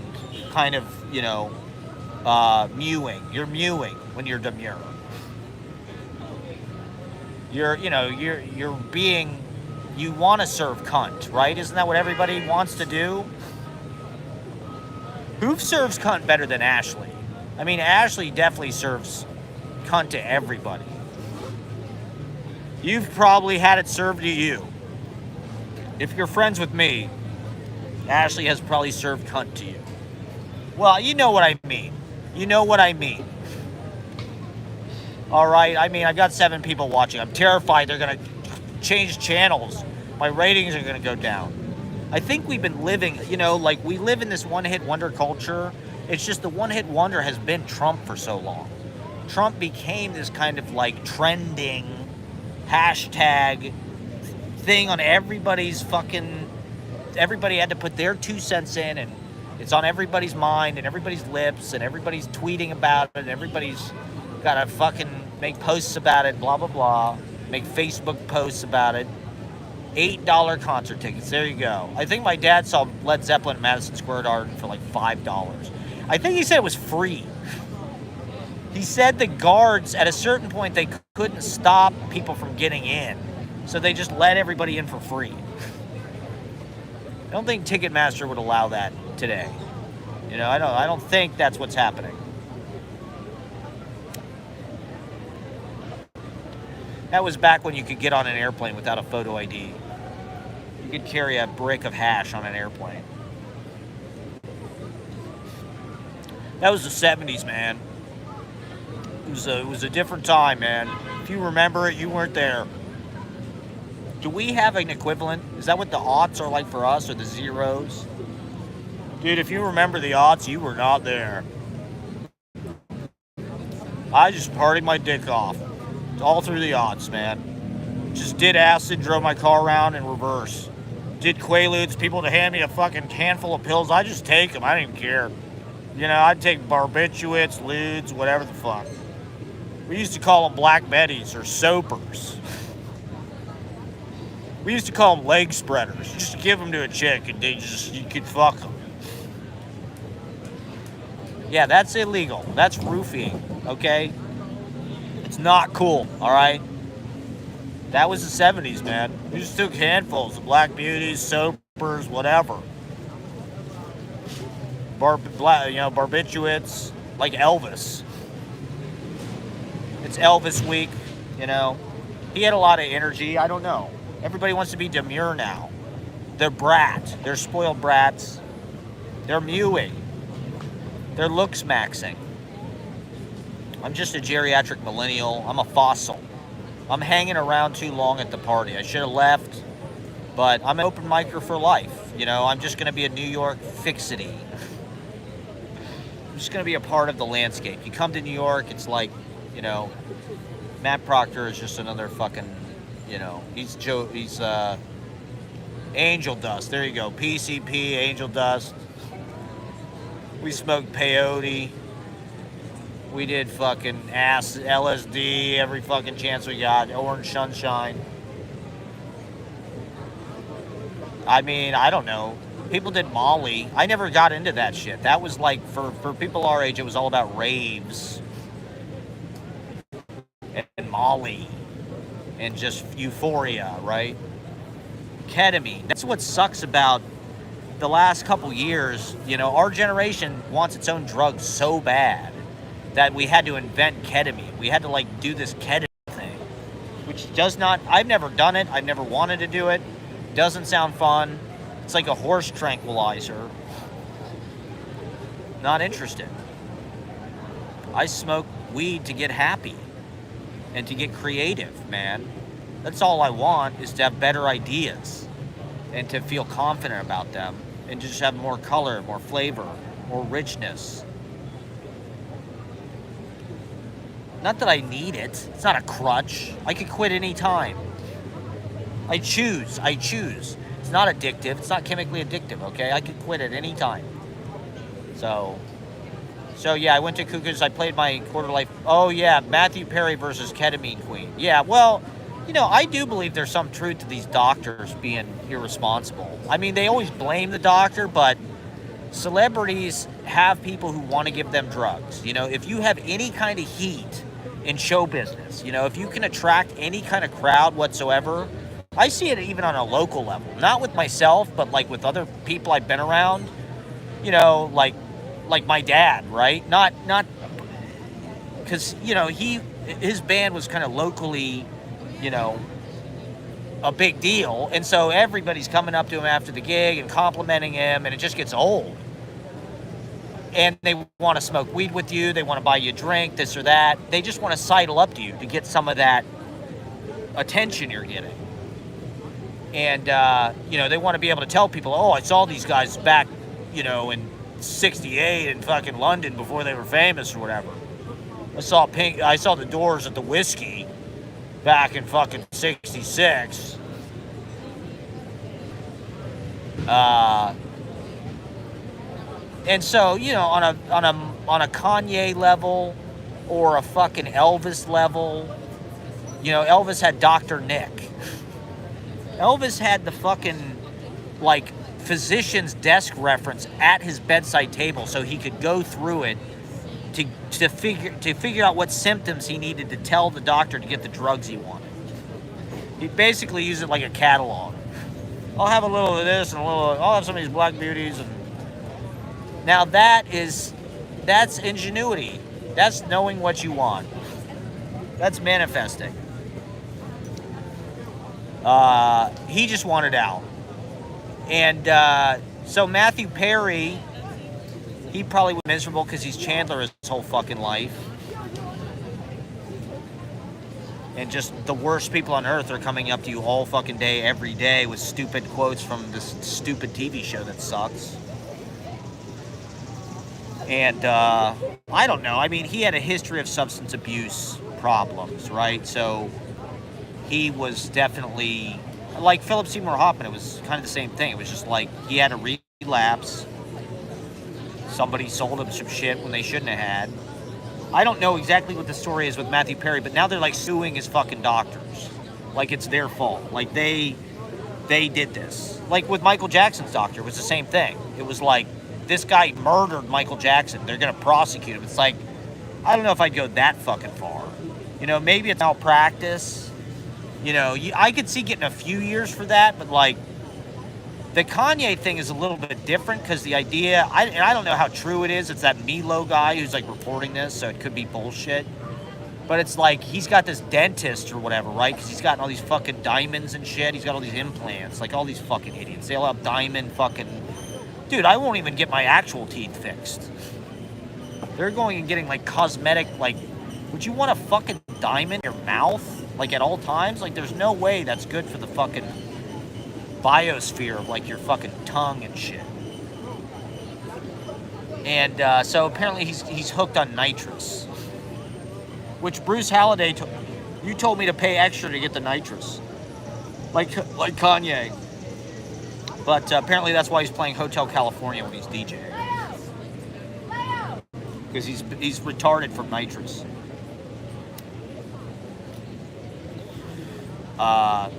kind of, mewing. You're mewing when you're demure. You're being. You want to serve cunt, right? Isn't that what everybody wants to do? Who serves cunt better than Ashley? I mean, Ashley definitely serves cunt to everybody. You've probably had it served to you. If you're friends with me, Ashley has probably served cunt to you. Well, you know what I mean. You know what I mean. All right? I mean, I've got 7 people watching. I'm terrified they're going to change channels. My ratings are going to go down. I think we've been living, like we live in this one-hit wonder culture. It's just the one-hit wonder has been Trump for so long. Trump became this kind of like trending hashtag thing on everybody's fucking... Everybody had to put their 2 cents in, and it's on everybody's mind and everybody's lips, and everybody's tweeting about it, and everybody's got to fucking make posts about it, blah, blah, blah. Make Facebook posts about it. $8 concert tickets. There you go. I think my dad saw Led Zeppelin at Madison Square Garden for like $5. I think he said it was free. He said the guards, at a certain point, they couldn't stop people from getting in. So they just let everybody in for free. I don't think Ticketmaster would allow that today. I don't think that's what's happening. That was back when you could get on an airplane without a photo ID. You could carry a brick of hash on an airplane. That was the 70s, man. It was a different time, man. If you remember it, you weren't there. Do we have an equivalent? Is that what the aughts are like for us, or the zeros? Dude, if you remember the aughts, you were not there. I just partied my dick off. All through the aughts, man. Just did acid, drove my car around in reverse. Did Quaaludes, people to hand me a fucking handful of pills, I just take them, I didn't even care. I'd take barbiturates, ludes, whatever the fuck. We used to call them Black Betties or soapers. We used to call them leg spreaders. Just give them to a chick and you could fuck them. Yeah, that's illegal. That's roofing, okay? It's not cool, all right? That was the 70s, man. We just took handfuls of Black Beauties, soapers, whatever. Barbiturates, like Elvis. It's Elvis week, He had a lot of energy. I don't know. Everybody wants to be demure now. They're brats. They're spoiled brats. They're mewing. They're looks maxing. I'm just a geriatric millennial. I'm a fossil. I'm hanging around too long at the party. I should have left, but I'm an open micer for life. I'm just going to be a New York fixity. I'm just going to be a part of the landscape. You come to New York, it's like, Matt Proctor is just another fucking, he's angel dust. There you go. PCP, angel dust. We smoked peyote. We did fucking LSD every fucking chance we got. Orange sunshine. I mean, I don't know. People did Molly. I never got into that shit. That was like, for people our age, it was all about raves. And Molly. And just euphoria, right? Ketamine. That's what sucks about the last couple years. Our generation wants its own drug so bad that we had to invent ketamine. We had to do this ketamine thing, which does not, I've never done it. I've never wanted to do it. Doesn't sound fun. It's like a horse tranquilizer. Not interested. I smoke weed to get happy and to get creative, man. That's all I want, is to have better ideas and to feel confident about them and just have more color, more flavor, more richness. Not that I need it. It's not a crutch. I could quit any time. I choose. It's not addictive. It's not chemically addictive, okay? I could quit at any time. So yeah, I went to Cuckoo's. I played my quarter life. Oh, yeah, Matthew Perry versus Ketamine Queen. Yeah, well, I do believe there's some truth to these doctors being irresponsible. I mean, they always blame the doctor, but celebrities have people who want to give them drugs. If you have any kind of heat in show business, if you can attract any kind of crowd whatsoever, I see it even on a local level. Not with myself, but like with other people I've been around, like my dad, right? Not because, his band was kind of locally, a big deal. And so everybody's coming up to him after the gig and complimenting him, and it just gets old. And they want to smoke weed with you. They want to buy you a drink, this or that. They just want to sidle up to you to get some of that attention you're getting. And, they want to be able to tell people, oh, I saw these guys back, in 68 in fucking London before they were famous or whatever. I saw the Doors at the Whiskey back in fucking 66. And so, on a Kanye level or a fucking Elvis level, Elvis had Dr. Nick. Elvis had the fucking, physician's desk reference at his bedside table so he could go through it to figure out what symptoms he needed to tell the doctor to get the drugs he wanted. He basically used it like a catalog. I'll have a little of this and I'll have some of these black beauties. And now that's ingenuity. That's knowing what you want. That's manifesting. He just wanted out. And so Matthew Perry, he probably was miserable because he's Chandler his whole fucking life. And just the worst people on earth are coming up to you all fucking day, every day with stupid quotes from this stupid TV show that sucks. And I don't know. I mean, he had a history of substance abuse problems, right? So he was definitely, like Philip Seymour Hoffman, it was kind of the same thing. It was just like he had a relapse. Somebody sold him some shit when they shouldn't have had. I don't know exactly what the story is with Matthew Perry, but now they're like suing his fucking doctors. Like it's their fault. Like they did this. Like with Michael Jackson's doctor, it was the same thing. It was like, this guy murdered Michael Jackson. They're going to prosecute him. It's like, I don't know if I'd go that fucking far. Maybe it's malpractice. I could see getting a few years for that, but like, the Kanye thing is a little bit different because the idea, I don't know how true it is. It's that Milo guy who's like reporting this, so it could be bullshit. But it's like, he's got this dentist or whatever, right? Because he's got all these fucking diamonds and shit. He's got all these implants, like all these fucking idiots. They all have diamond fucking... Dude, I won't even get my actual teeth fixed. They're going and getting like cosmetic, like, would you want a fucking diamond in your mouth? Like at all times? Like there's no way that's good for the fucking biosphere of like your fucking tongue and shit. And so apparently he's hooked on nitrous. Which Bruce Halladay, you told me to pay extra to get the nitrous. Like Kanye. But apparently that's why he's playing Hotel California when he's DJing. Because he's retarded from nitrous. I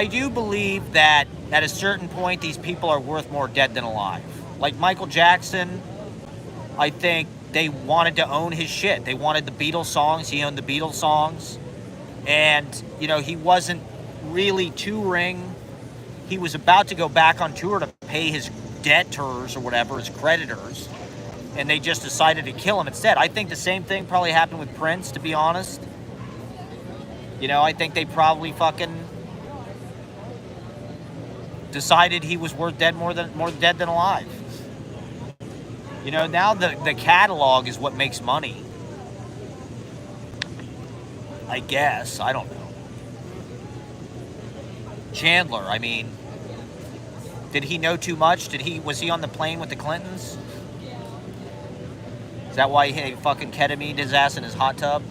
do believe that at a certain point these people are worth more dead than alive. Like Michael Jackson, I think they wanted to own his shit. They wanted the Beatles songs. He owned the Beatles songs. And, he wasn't really touring. He was about to go back on tour to pay his debtors or whatever, his creditors. And they just decided to kill him instead. I think the same thing probably happened with Prince, to be honest. I think they probably fucking decided he was more dead than alive. Now the catalog is what makes money. I guess. I don't know. Chandler, I mean, did he know too much? Was he on the plane with the Clintons? Is that why he fucking ketamine his ass in his hot tub?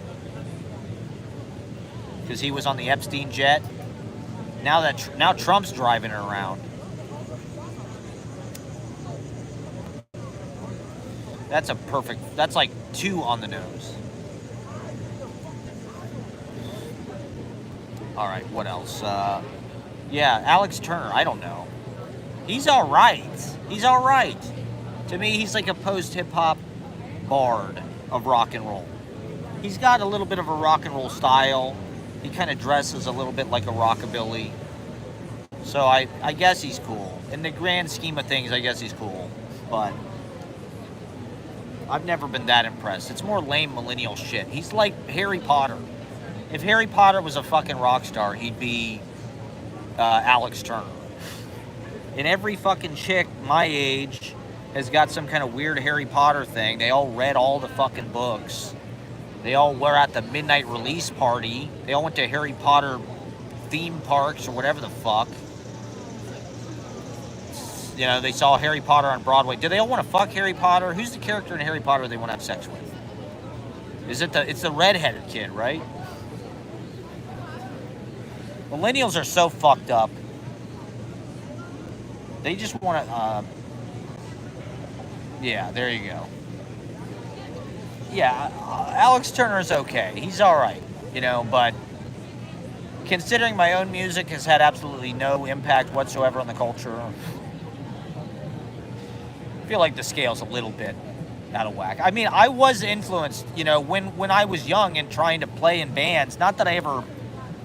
Because he was on the Epstein jet? Now Trump's driving her around. That's a perfect. That's like 2 on the nose. All right, what else? Yeah, Alex Turner. I don't know. He's all right. He's all right. To me, he's like a post-hip hop bard of rock and roll. He's got a little bit of a rock and roll style. He kind of dresses a little bit like a rockabilly. So I guess he's cool. In the grand scheme of things, I guess he's cool. But I've never been that impressed. It's more lame millennial shit. He's like Harry Potter. If Harry Potter was a fucking rock star, he'd be Alex Turner. And every fucking chick my age has got some kind of weird Harry Potter thing. They all read all the fucking books. They all were at the midnight release party. They all went to Harry Potter theme parks or whatever the fuck. You know, they saw Harry Potter on Broadway. Do they all want to fuck Harry Potter? Who's the character in Harry Potter they want to have sex with? It's the redheaded kid, right? Millennials are so fucked up. They just want to, yeah, there you go. Yeah, Alex Turner's okay. He's all right, you know, but considering my own music has had absolutely no impact whatsoever on the culture, I feel like the scale's a little bit out of whack. I mean, I was influenced, you know, when I was young and trying to play in bands. Not that I ever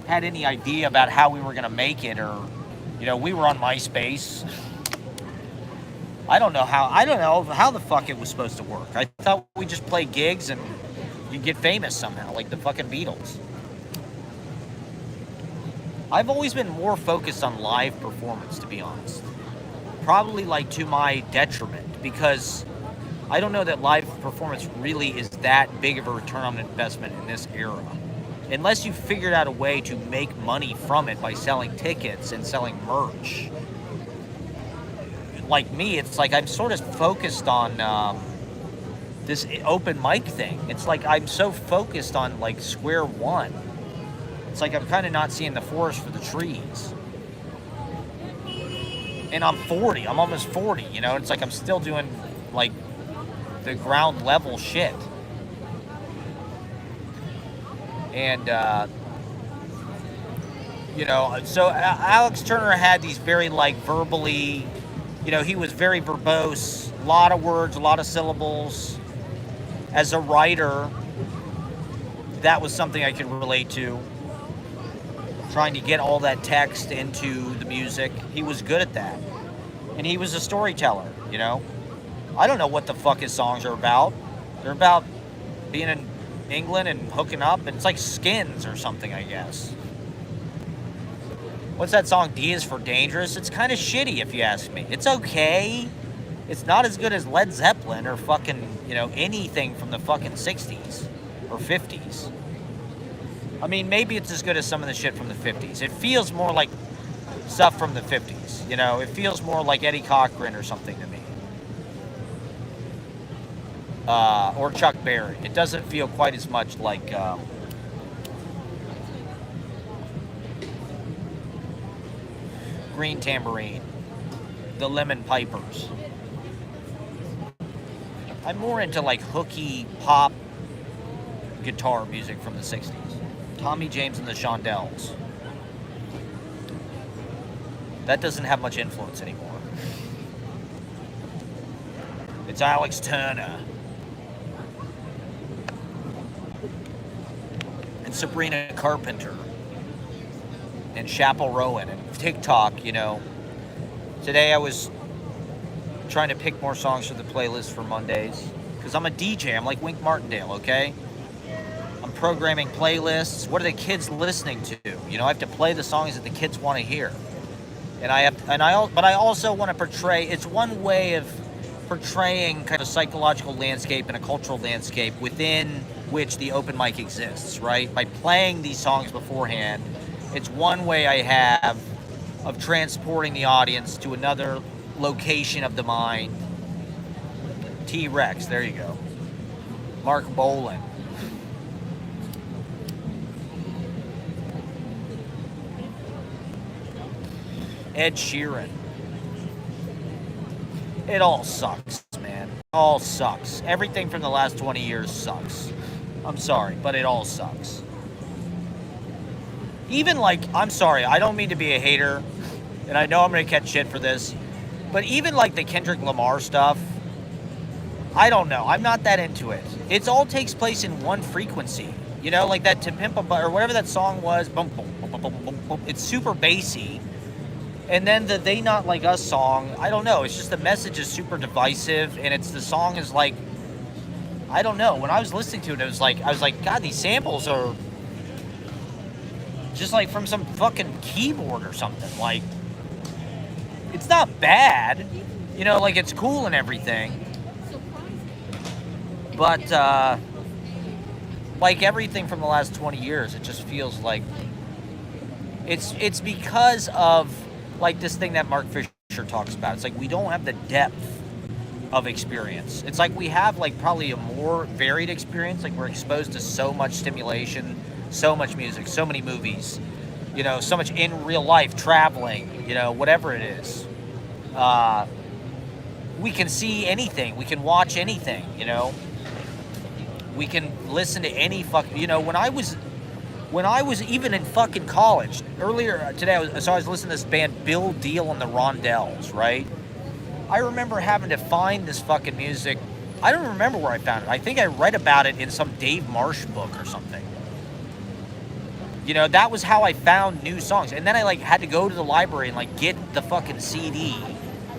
had any idea about how we were going to make it, or, you know, we were on MySpace. I don't know how the fuck it was supposed to work. I thought we just play gigs and you'd get famous somehow, like the fucking Beatles. I've always been more focused on live performance, to be honest. Probably like to my detriment, because I don't know that live performance really is that big of a return on investment in this era. Unless you figured out a way to make money from it by selling tickets and selling merch. Like me, it's like I'm sort of focused on this open mic thing. It's like I'm so focused on like square one. It's like I'm kind of not seeing the forest for the trees. And I'm 40. I'm almost 40, you know? It's like I'm still doing like the ground level shit. And, you know, so Alex Turner had these very like verbally, you know, he was very verbose, a lot of words, a lot of syllables. As a writer, that was something I could relate to. Trying to get all that text into the music. He was good at that. And he was a storyteller, you know. I don't know what the fuck his songs are about. They're about being in England and hooking up. And it's like Skins or something, I guess. What's that song, D is for Dangerous? It's kind of shitty, if you ask me. It's okay. It's not as good as Led Zeppelin or fucking, you know, anything from the fucking 60s or 50s. I mean, maybe it's as good as some of the shit from the 50s. It feels more like stuff from the 50s, you know? It feels more like Eddie Cochran or something to me. Or Chuck Berry. It doesn't feel quite as much like... Green Tambourine, the Lemon Pipers. I'm more into like hooky pop guitar music from the 60s. Tommy James and the Shondells. That doesn't have much influence anymore. It's Alex Turner. And Sabrina Carpenter. And Chappell Rowan and TikTok, you know. Today I was trying to pick more songs for the playlist for Mondays. Because I'm a DJ, I'm like Wink Martindale, okay? I'm programming playlists. What are the kids listening to? You know, I have to play the songs that the kids want to hear. But I also want to portray, it's one way of portraying kind of psychological landscape and a cultural landscape within which the open mic exists, right? By playing these songs beforehand, it's one way I have of transporting the audience to another location of the mind. T-Rex, there you go. Mark Bolan. Ed Sheeran. It all sucks, man. It all sucks. Everything from the last 20 years sucks. I'm sorry, but it all sucks. Even like, I'm sorry, I don't mean to be a hater, and I know I'm gonna catch shit for this, but even like the Kendrick Lamar stuff, I don't know. I'm not that into it. It all takes place in one frequency. You know, like that To Pimp a or whatever that song was. Boom, boom, boom, boom, boom, boom, boom. It's super bassy. And then the They Not Like Us song, I don't know. It's just the message is super divisive, and the song is like, I don't know. When I was listening to it, I was like, God, these samples are just like from some fucking keyboard or something. Like, it's not bad. You know, like it's cool and everything. But, like everything from the last 20 years, it just feels like it's because of like this thing that Mark Fisher talks about. It's like we don't have the depth of experience. It's like we have like probably a more varied experience. Like we're exposed to so much stimulation, so much music, so many movies, you know, so much in real life, traveling, you know, whatever it is. We can see anything. We can watch anything, you know. We can listen to any you know, when I was even in fucking college, earlier today, I was listening to this band, Bill Deal and the Rondells, right? I remember having to find this fucking music. I don't remember where I found it. I think I read about it in some Dave Marsh book or something. You know, that was how I found new songs. And then I like had to go to the library and like get the fucking CD,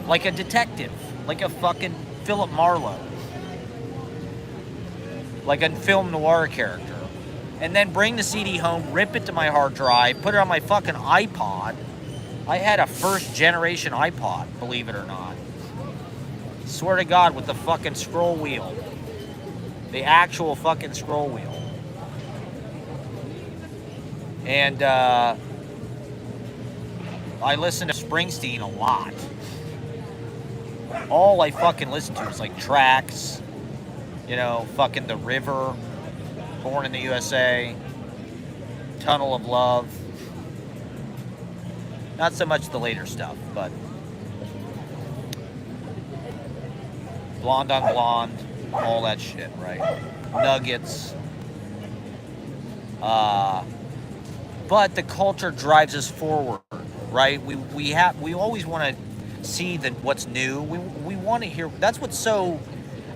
like a detective, like a fucking Philip Marlowe, like a film noir character. And then bring the CD home, rip it to my hard drive, put it on my fucking iPod. I had a first generation iPod, believe it or not. Swear to God, with the fucking scroll wheel. The actual fucking scroll wheel. And I listen to Springsteen a lot. All I fucking listen to is like tracks, you know, fucking The River, Born in the USA, Tunnel of Love. Not so much the later stuff, but Blonde on Blonde, all that shit, right? Nuggets. But the culture drives us forward, right? We always want to see what's new. We want to hear. That's what's so.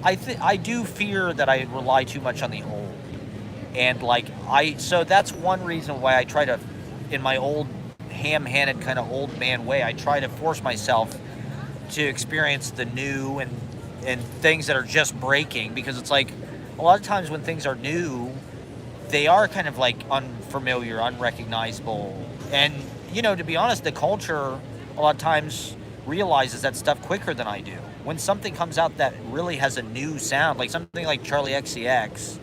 I do fear that I rely too much on the old, and so that's one reason why I try to, in my old ham-handed kind of old man way, I try to force myself to experience the new and things that are just breaking, because it's like a lot of times when things are new, they are kind of like unfamiliar, unrecognizable. And, you know, to be honest, the culture a lot of times realizes that stuff quicker than I do. When something comes out that really has a new sound, like something like Charlie XCX,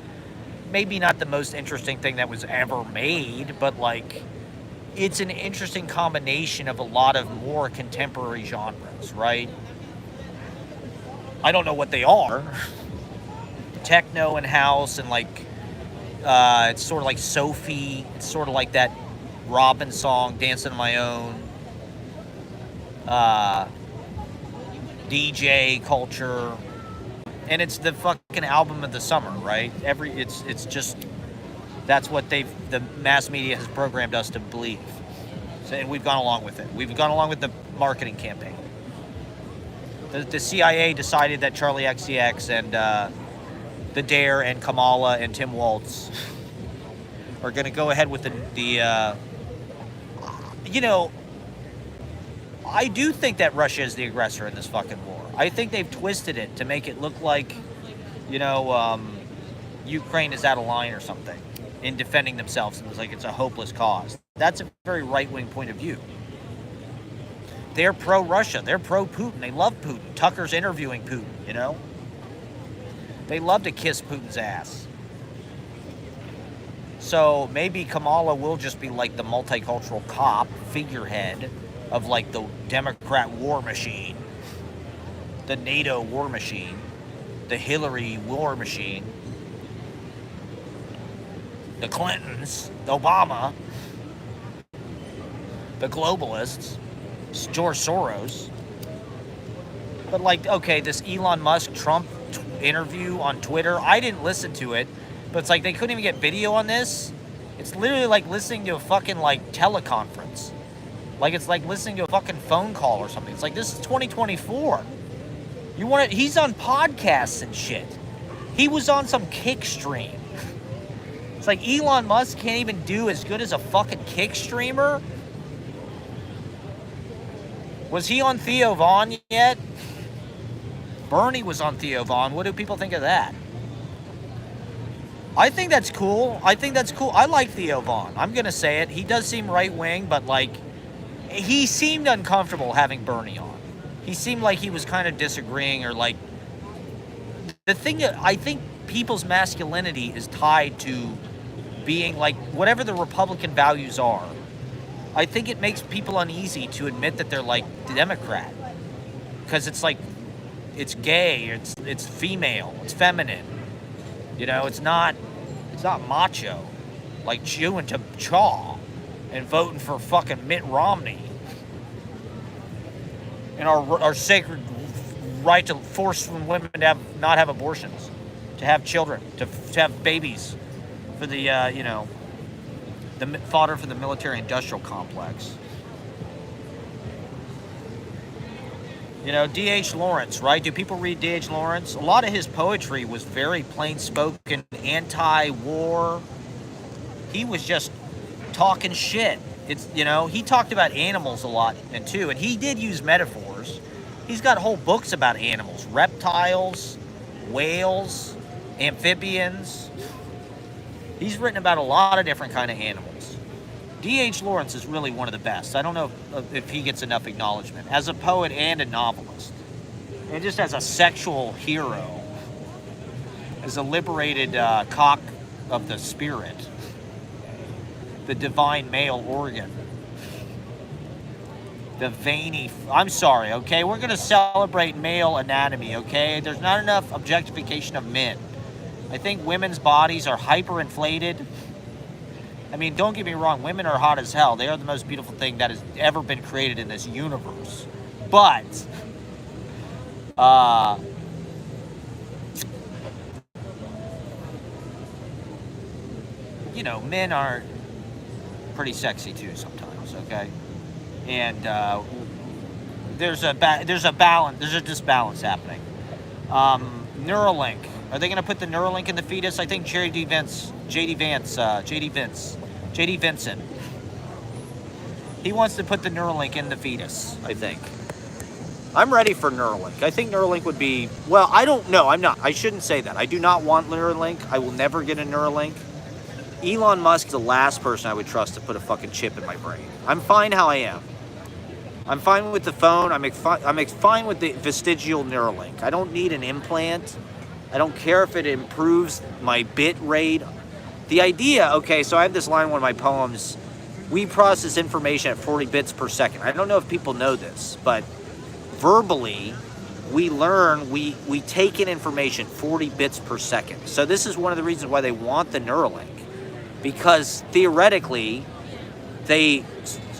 maybe not the most interesting thing that was ever made, but like it's an interesting combination of a lot of more contemporary genres, right? I don't know what they are. Techno and house and like it's sort of like Sophie. It's sort of like that Robin song, Dancing on My Own. DJ culture. And it's the fucking album of the summer, right? It's just, that's what the mass media has programmed us to believe. So, and we've gone along with it. We've gone along with the marketing campaign. The CIA decided that Charlie XCX and The Dare and Kamala and Tim Waltz are going to go ahead with the you know, I do think that Russia is the aggressor in this fucking war. I think they've twisted it to make it look like, you know, Ukraine is out of line or something in defending themselves, and it's like it's a hopeless cause. That's a very right-wing point of view. They're pro-Russia. They're pro-Putin. They love Putin. Tucker's interviewing Putin, you know? They love to kiss Putin's ass. So maybe Kamala will just be like the multicultural cop figurehead of like the Democrat war machine, the NATO war machine, the Hillary war machine, the Clintons, the Obama, the globalists. George Soros. But like, okay, this Elon Musk Trump interview on Twitter, I didn't listen to it, but it's like they couldn't even get video on this. It's literally like listening to a fucking like teleconference. Like it's like listening to a fucking phone call or something. It's like, this is 2024. He's on podcasts and shit. He was on some kick stream. It's like Elon Musk can't even do as good as a fucking kick streamer. Was he on Theo Von yet? Bernie was on Theo Von. What do people think of that? I think that's cool. I like Theo Von. I'm going to say it. He does seem right-wing, but like, he seemed uncomfortable having Bernie on. He seemed like he was kind of disagreeing, or like, the thing that I think people's masculinity is tied to being like, whatever the Republican values are, I think it makes people uneasy to admit that they're like Democrat, because it's like, it's gay, it's female, it's feminine, you know, it's not macho, like chewing to chaw and voting for fucking Mitt Romney and our sacred right to force women to not have abortions, to have children, to have babies for the the fodder for the military-industrial complex. You know, D.H. Lawrence, right? Do people read D.H. Lawrence? A lot of his poetry was very plain-spoken, anti-war. He was just talking shit. It's, you know, he talked about animals a lot, and he did use metaphors. He's got whole books about animals, reptiles, whales, amphibians. He's written about a lot of different kind of animals. D.H. Lawrence is really one of the best. I don't know if he gets enough acknowledgement as a poet and a novelist, and just as a sexual hero, as a liberated cock of the spirit, the divine male organ, the veiny. I'm sorry, okay? We're going to celebrate male anatomy, okay? There's not enough objectification of men. I think women's bodies are hyperinflated. I mean, don't get me wrong, women are hot as hell. They are the most beautiful thing that has ever been created in this universe. But, you know, men are pretty sexy too sometimes, okay? And there's a balance, there's a disbalance happening. Neuralink. Are they going to put the Neuralink in the fetus? I think J.D. Vincent. He wants to put the Neuralink in the fetus, I think. I'm ready for Neuralink. I think Neuralink would be, well, I don't know. I'm not. I shouldn't say that. I do not want Neuralink. I will never get a Neuralink. Elon Musk is the last person I would trust to put a fucking chip in my brain. I'm fine how I am. I'm fine with the phone. I'm fine with the vestigial Neuralink. I don't need an implant. I don't care if it improves my bit rate. The idea, okay, so I have this line in one of my poems, we process information at 40 bits per second. I don't know if people know this, but verbally, we learn, we take in information 40 bits per second. So this is one of the reasons why they want the Neuralink, because theoretically, they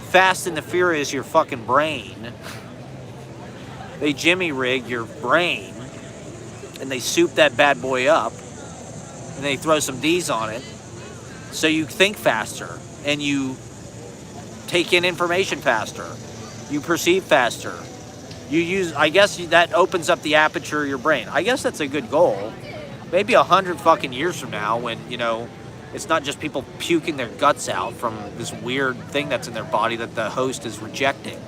Fast and the Furious your fucking brain. They Jimmy rig your brain, and they soup that bad boy up, and they throw some D's on it, so you think faster, and you take in information faster, you perceive faster, you use, I guess that opens up the aperture of your brain. I guess that's a good goal. Maybe 100 fucking years from now, when, you know, it's not just people puking their guts out from this weird thing that's in their body that the host is rejecting.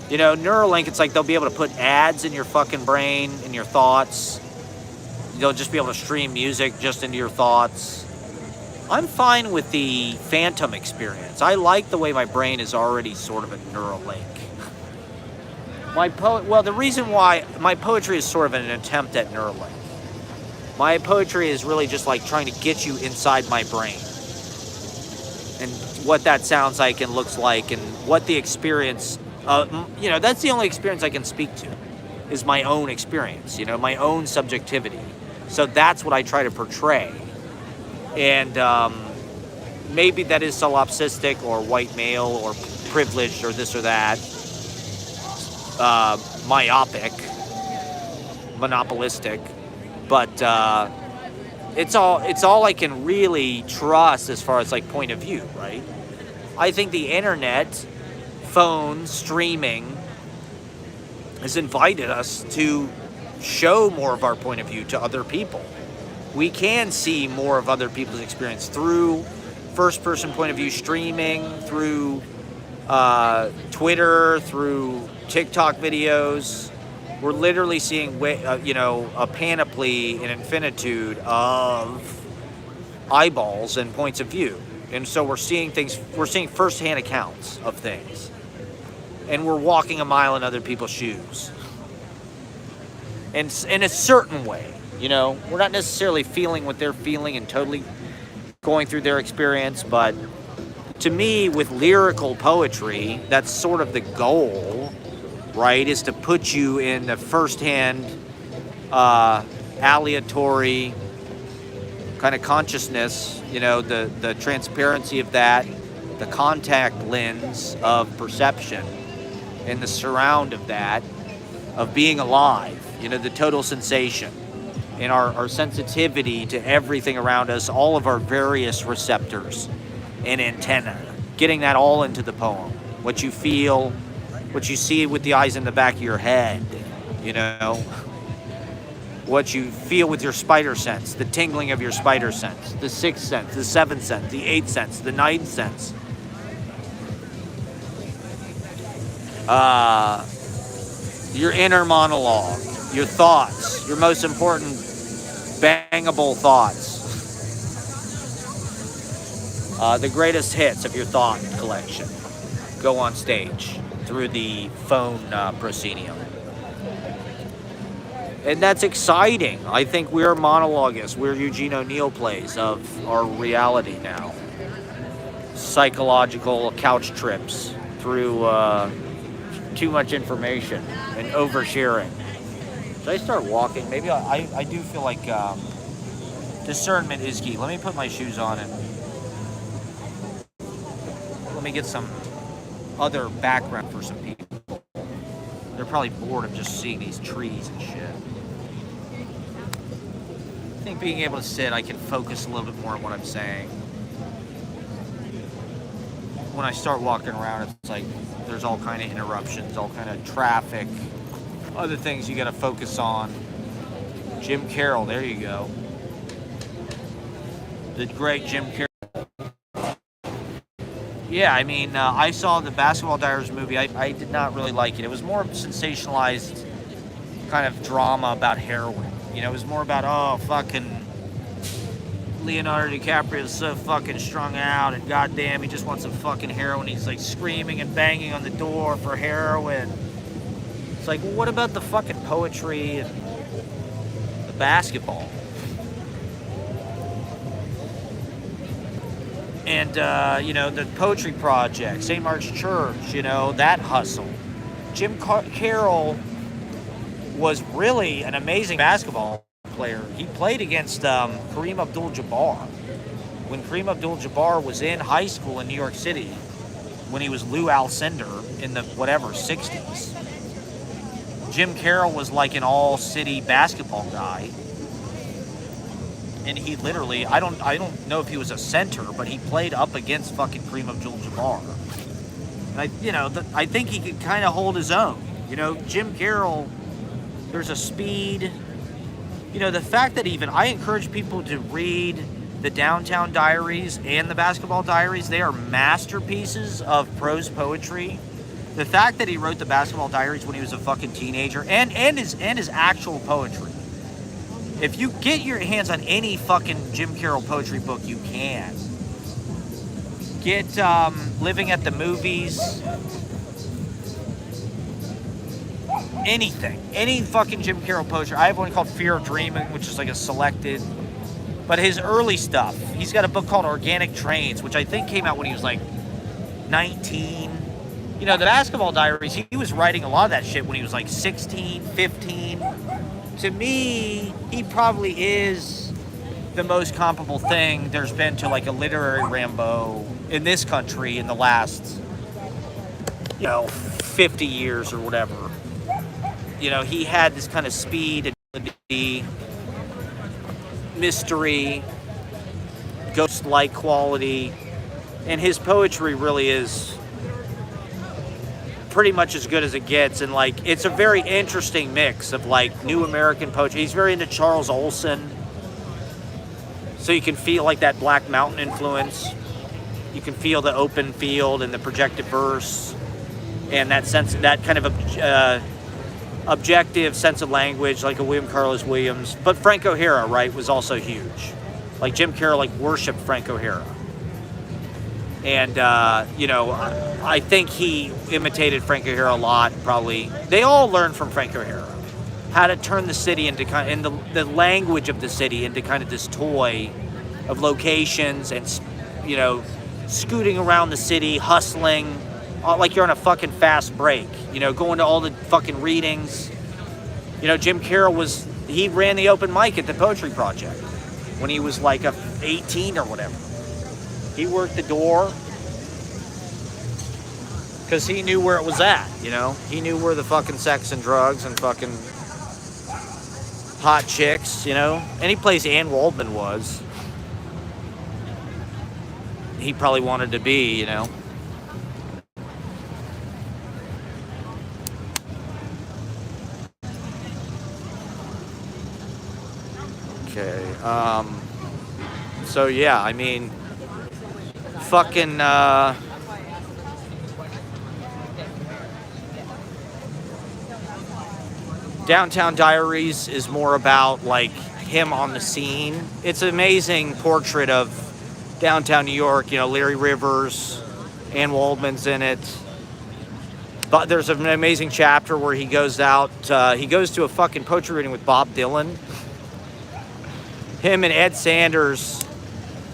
You know, Neuralink, it's like they'll be able to put ads in your fucking brain, in your thoughts. They'll just be able to stream music just into your thoughts. I'm fine with the phantom experience. I like the way my brain is already sort of a Neuralink. Well, the reason why my poetry is sort of an attempt at Neuralink. My poetry is really just like trying to get you inside my brain. And what that sounds like and looks like, and what the experience, you know, that's the only experience I can speak to, is my own experience, you know, my own subjectivity. So that's what I try to portray. And maybe that is solipsistic or white male or privileged or this or that, myopic, monopolistic, but it's all I can really trust as far as like point of view, right? I think the internet, phone, streaming has invited us to show more of our point of view to other people. We can see more of other people's experience through first-person point of view streaming, through Twitter, through TikTok videos. We're literally seeing, a panoply, an infinitude of eyeballs and points of view. And so we're seeing firsthand accounts of things. And we're walking a mile in other people's shoes. And in a certain way, we're not necessarily feeling what they're feeling and totally going through their experience, but to me, with lyrical poetry, that's sort of the goal, right? Is to put you in the firsthand, aleatory kind of consciousness, the transparency of that, the contact lens of perception, and the surround of that, of being alive, the total sensation, and our sensitivity to everything around us, all of our various receptors and antenna, getting that all into the poem. What you feel, what you see with the eyes in the back of your head, what you feel with your spider sense, the tingling of your spider sense, the sixth sense, the seventh sense, the eighth sense, the ninth sense. Your inner monologue, your thoughts, your most important bangable thoughts. The greatest hits of your thought collection go on stage through the phone proscenium. And that's exciting. I think we're monologists. We're Eugene O'Neill plays of our reality now. Psychological couch trips through too much information and oversharing. Should I start walking? Maybe I do feel like discernment is key. Let me put my shoes on and let me get some other background for some people. They're probably bored of just seeing these trees and shit. I think being able to sit, I can focus a little bit more on what I'm saying. When I start walking around, it's like there's all kind of interruptions, all kind of traffic, other things you got to focus on. Jim Carroll, there you go. The great Jim Carroll. Yeah, I mean, I saw the Basketball Diaries movie. I did not really like it. It was more sensationalized kind of drama about heroin. It was more about, fucking Leonardo DiCaprio is so fucking strung out, and goddamn, he just wants some fucking heroin. He's like screaming and banging on the door for heroin. It's like, well, what about the fucking poetry and the basketball? And, the Poetry Project, St. Mark's Church, that hustle. Jim Carroll was really an amazing basketball player. He played against Kareem Abdul-Jabbar. When Kareem Abdul-Jabbar was in high school in New York City, when he was Lou Alcindor in the, 60s, Jim Carroll was like an all-city basketball guy. And he literally, I don't know if he was a center, but he played up against fucking Kareem Abdul-Jabbar. And I think he could kind of hold his own. Jim Carroll, there's a speed. The fact that I encourage people to read the Downtown Diaries and the Basketball Diaries. They are masterpieces of prose poetry. The fact that he wrote the Basketball Diaries when he was a fucking teenager and his actual poetry. If you get your hands on any fucking Jim Carroll poetry book, you can. Get Living at the Movies. Anything. Any fucking Jim Carroll poetry. I have one called Fear of Dreaming, which is like a selected. But his early stuff. He's got a book called Organic Trains, which I think came out when he was like 19. The Basketball Diaries, he was writing a lot of that shit when he was like 16, 15. To me, he probably is the most comparable thing there's been to like a literary Rambo in this country in the last 50 years or whatever. He had this kind of speed, agility, mystery, ghost-like quality, and his poetry really is pretty much as good as it gets. And like, it's a very interesting mix of like new American poetry. He's very into Charles Olson, so you can feel like that Black Mountain influence. You can feel the open field and the projected verse, and that sense, that kind of objective sense of language, like a William Carlos Williams. But Frank O'Hara, right, was also huge. Like Jim Carroll, like worshipped Frank O'Hara, and I think he imitated Frank O'Hara a lot. Probably they all learned from Frank O'Hara how to turn the city into kind of, the language of the city into kind of this toy of locations and scooting around the city, hustling, like you're on a fucking fast break, going to all the fucking readings. Jim Carroll he ran the open mic at the Poetry Project when he was like 18 or whatever. He worked the door because he knew where it was at, He knew where the fucking sex and drugs and fucking hot chicks, Any place Ann Waldman was, he probably wanted to be, Okay. So yeah, I mean, fucking Downtown Diaries is more about like him on the scene. It's an amazing portrait of downtown New York. Larry Rivers, Ann Waldman's in it. But there's an amazing chapter where he goes out. He goes to a fucking poetry reading with Bob Dylan. Him and Ed Sanders.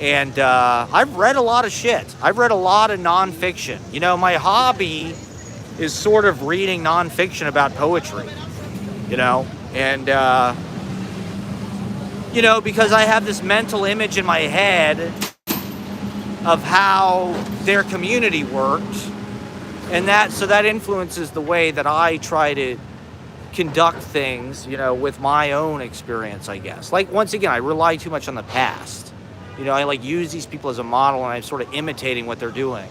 And I've read a lot of shit. I've read a lot of nonfiction. My hobby is sort of reading nonfiction about poetry. And because I have this mental image in my head of how their community worked, and that influences the way that I try to conduct things, with my own experience, I guess. Like, once again, I rely too much on the past. I like use these people as a model, and I'm sort of imitating what they're doing.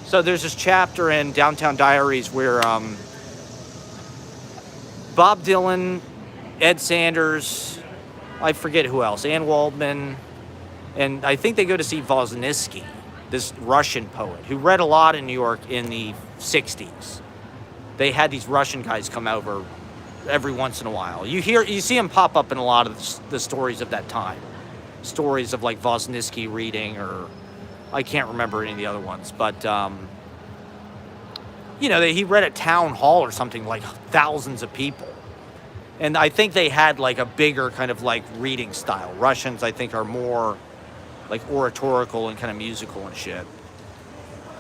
So there's this chapter in Downtown Diaries where Bob Dylan, Ed Sanders, I forget who else, Ann Waldman, and I think they go to see Vozniaksky, this Russian poet who read a lot in New York in the 60s. They had these Russian guys come over every once in a while. You see them pop up in a lot of the stories of that time. Stories of like Vozniaksky reading, or I can't remember any of the other ones, but he read at town hall or something, like thousands of people. And I think they had like a bigger kind of like reading style. Russians, I think, are more like oratorical and kind of musical and shit.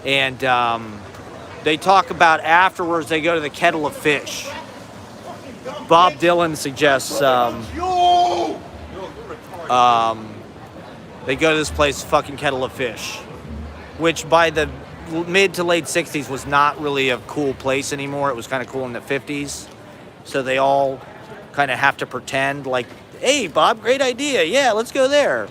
And they talk about afterwards they go to the Kettle of Fish. Bob Dylan suggests they go to this place, fucking Kettle of Fish, which by the mid to late 60s was not really a cool place anymore. It was kind of cool in the 50s. So they all kind of have to pretend like, hey, Bob, great idea. Yeah, let's go there.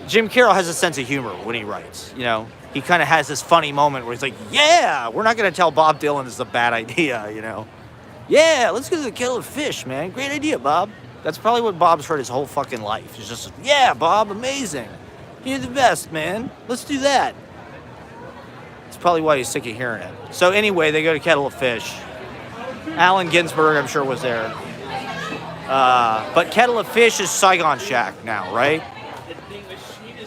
Jim Carroll has a sense of humor when he writes, He kind of has this funny moment where he's like, yeah, we're not going to tell Bob Dylan this is a bad idea, Yeah, let's go to the Kettle of Fish, man. Great idea, Bob. That's probably what Bob's heard his whole fucking life. He's just, yeah, Bob, amazing. You're the best, man. Let's do that. It's probably why he's sick of hearing it. So anyway, they go to Kettle of Fish. Allen Ginsberg, I'm sure, was there. But Kettle of Fish is Saigon Shack now, right?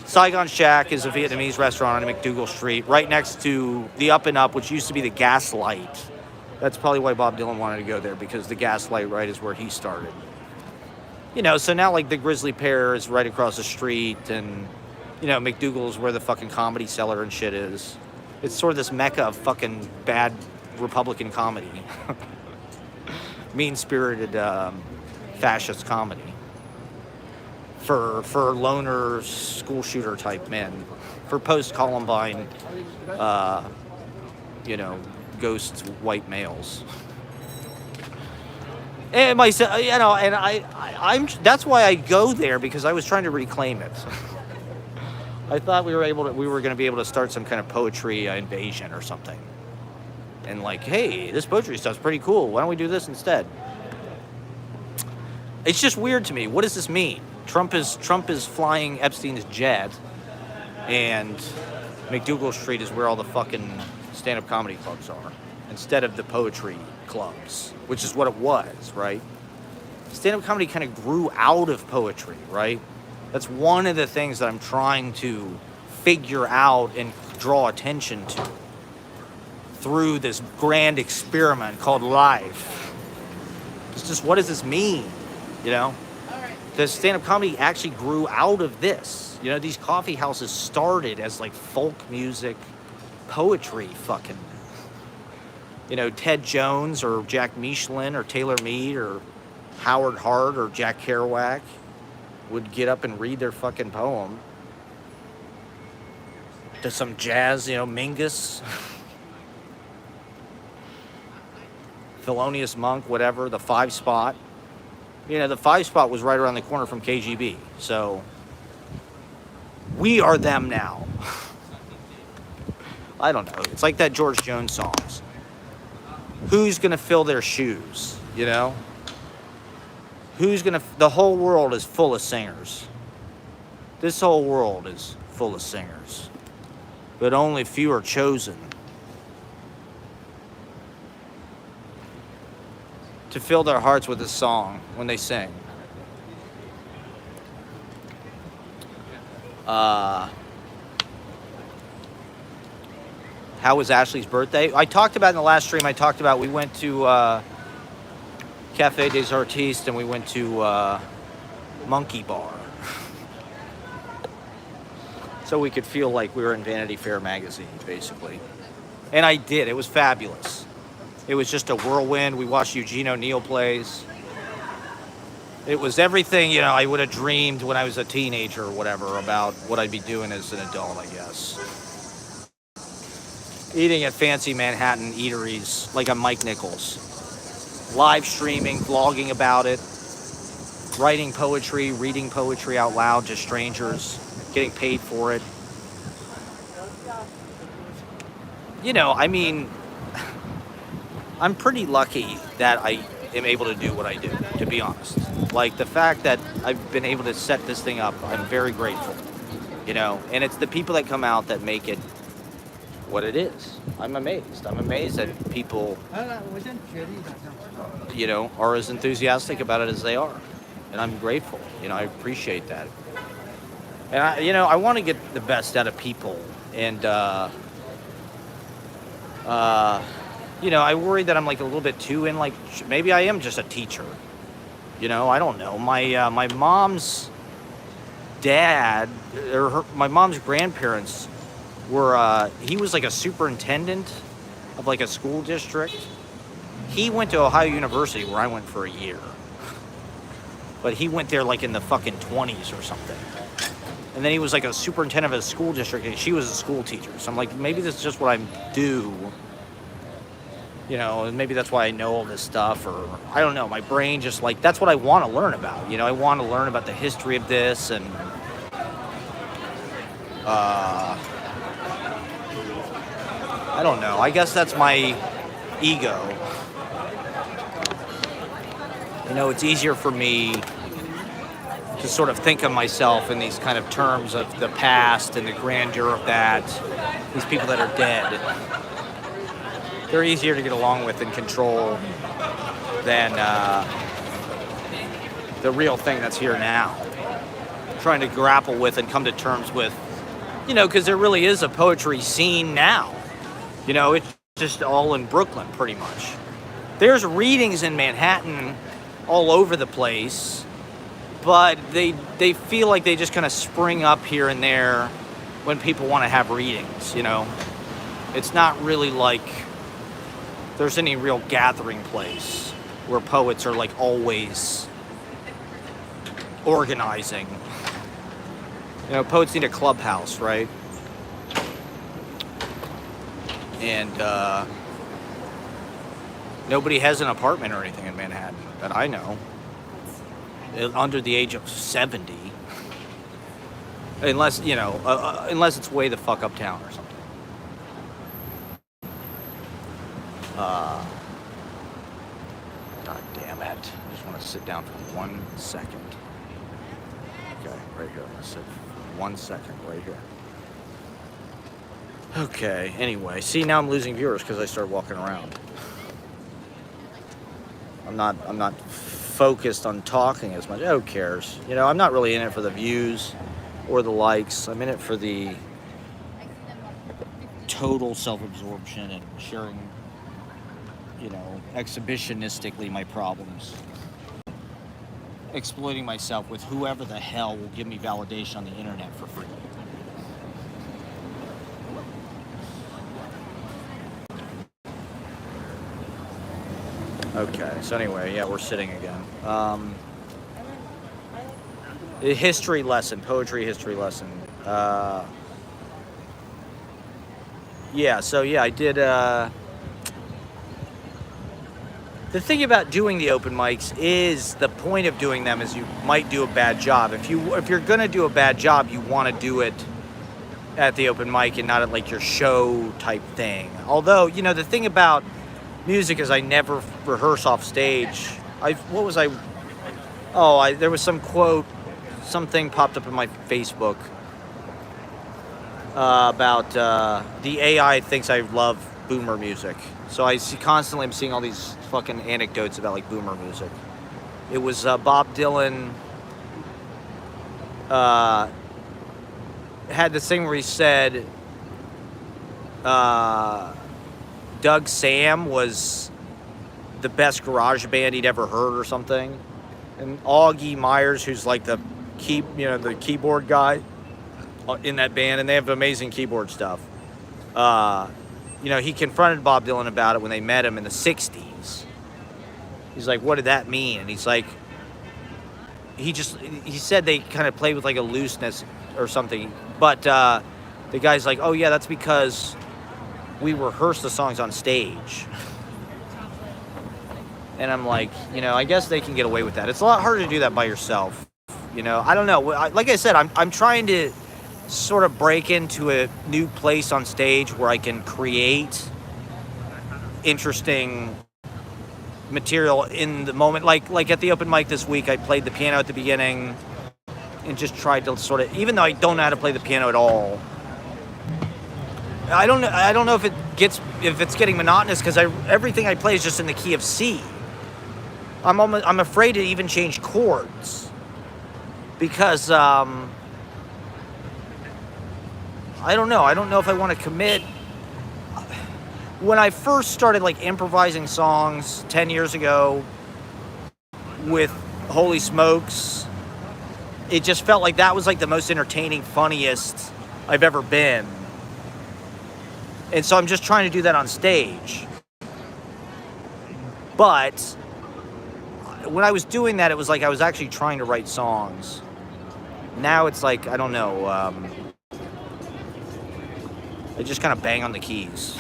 Saigon Shack is a Vietnamese restaurant on McDougal Street, right next to the Up and Up, which used to be the Gaslight. That's probably why Bob Dylan wanted to go there, because the Gaslight, right, is where he started. So now, like, the Grizzly Pear is right across the street, and, McDougal is where the fucking Comedy Cellar and shit is. It's sort of this mecca of fucking bad Republican comedy. Mean-spirited fascist comedy. For loner school shooter type men. For post-Columbine you know, ghost white males. And myself, you know, and I'm that's why I go there, because I was trying to reclaim it. I thought we were going to be able to start some kind of poetry invasion or something. And like, hey, this poetry stuff's pretty cool. Why don't we do this instead? It's just weird to me. What does this mean? Trump is flying Epstein's jet, and McDougal Street is where all the fucking stand-up comedy clubs are, instead of the poetry clubs, which is what it was, right? Stand-up comedy kind of grew out of poetry, right? That's one of the things that I'm trying to figure out and draw attention to through this grand experiment called life. It's just, what does this mean? You know? The stand-up comedy actually grew out of this. You know, these coffee houses started as like folk music, poetry fucking. You know, Ted Jones or Jack Michelin or Taylor Mead or Howard Hart or Jack Kerouac would get up and read their fucking poem to some jazz, you know, Mingus, Thelonious Monk, whatever, the 5 Spot. You know, the 5 Spot was right around the corner from KGB. So we are them now. I don't know. It's like that George Jones songs. Who's going to fill their shoes, you know? The whole world is full of singers. This whole world is full of singers. But only few are chosen to fill their hearts with a song when they sing. How was Ashley's birthday? I talked about in the last stream, we went to Café des Artistes, and we went to Monkey Bar. So we could feel like we were in Vanity Fair magazine, basically. And I did. It was fabulous. It was just a whirlwind. We watched Eugene O'Neill plays. It was everything, you know, I would have dreamed when I was a teenager or whatever about what I'd be doing as an adult, I guess. Eating at fancy Manhattan eateries like I'm Mike Nichols. Live streaming, vlogging about it. Writing poetry, reading poetry out loud to strangers. Getting paid for it. You know, I mean, I'm pretty lucky that I am able to do what I do, to be honest. Like, the fact that I've been able to set this thing up, I'm very grateful. You know, and it's the people that come out that make it what it is. I'm amazed. I'm amazed that people, you know, are as enthusiastic about it as they are. And I'm grateful. You know, I appreciate that. And, I want to get the best out of people. And, I worry that I'm like a little bit too in, like, maybe I am just a teacher. You know, I don't know. My mom's dad, or my mom's grandparents were, he was like a superintendent of like a school district. He went to Ohio University, where I went for a year. But he went there like in the fucking 20s or something. And then he was like a superintendent of a school district, and she was a school teacher. So I'm like, maybe this is just what I do. You know, and maybe that's why I know all this stuff, or I don't know. My brain just like, that's what I want to learn about. You know, I want to learn about the history of this, and I don't know. I guess that's my ego. You know, it's easier for me to sort of think of myself in these kind of terms of the past and the grandeur of that. These people that are dead, they're easier to get along with and control than the real thing that's here now. Trying to grapple with and come to terms with, you know, because there really is a poetry scene now. You know, it's just all in Brooklyn, pretty much. There's readings in Manhattan all over the place, but they feel like they just kind of spring up here and there when people want to have readings, you know. It's not really like there's any real gathering place where poets are like always organizing. You know, poets need a clubhouse, right? And nobody has an apartment or anything in Manhattan that I know under the age of 70. Unless, unless it's way the fuck uptown or something. God damn it. I just want to sit down for 1 second. Okay, right here. I'm going to sit for 1 second right here. Okay, anyway. See, now I'm losing viewers because I started walking around. I'm not focused on talking as much. Who cares? I'm not really in it for the views or the likes. I'm in it for the total self-absorption and sharing, exhibitionistically my problems. Exploiting myself with whoever the hell will give me validation on the internet for free. Okay, so anyway, yeah, we're sitting again. A history lesson, poetry history lesson. I did. The thing about doing the open mics is the point of doing them is you might do a bad job. If you're gonna do a bad job, you want to do it at the open mic and not at like your show type thing. Although the thing about music is I never rehearse off stage. There was some quote, something popped up in my Facebook about the AI thinks I love boomer music. So I'm seeing all these fucking anecdotes about like boomer music. It was Bob Dylan had this thing where he said Doug Sam was the best garage band he'd ever heard or something. And Augie Myers, who's like the keyboard guy in that band, and they have amazing keyboard stuff. He confronted Bob Dylan about it when they met him in the 60s. He's like, what did that mean? And he's like, he said they kind of played with like a looseness or something. But the guy's like, oh yeah, that's because we rehearse the songs on stage. And I'm like, I guess they can get away with that. It's a lot harder to do that by yourself. I don't know. Like I said, I'm trying to sort of break into a new place on stage where I can create interesting material in the moment. Like at the open mic this week, I played the piano at the beginning and just tried to sort of, even though I don't know how to play the piano at all, I don't know if it's getting monotonous because everything I play is just in the key of C. I'm afraid to even change chords because I don't know. I don't know if I want to commit. When I first started like improvising songs 10 years ago with Holy Smokes, it just felt like that was like the most entertaining, funniest I've ever been. And so I'm just trying to do that on stage. But when I was doing that, it was like I was actually trying to write songs. Now it's like, I don't know, I just kind of bang on the keys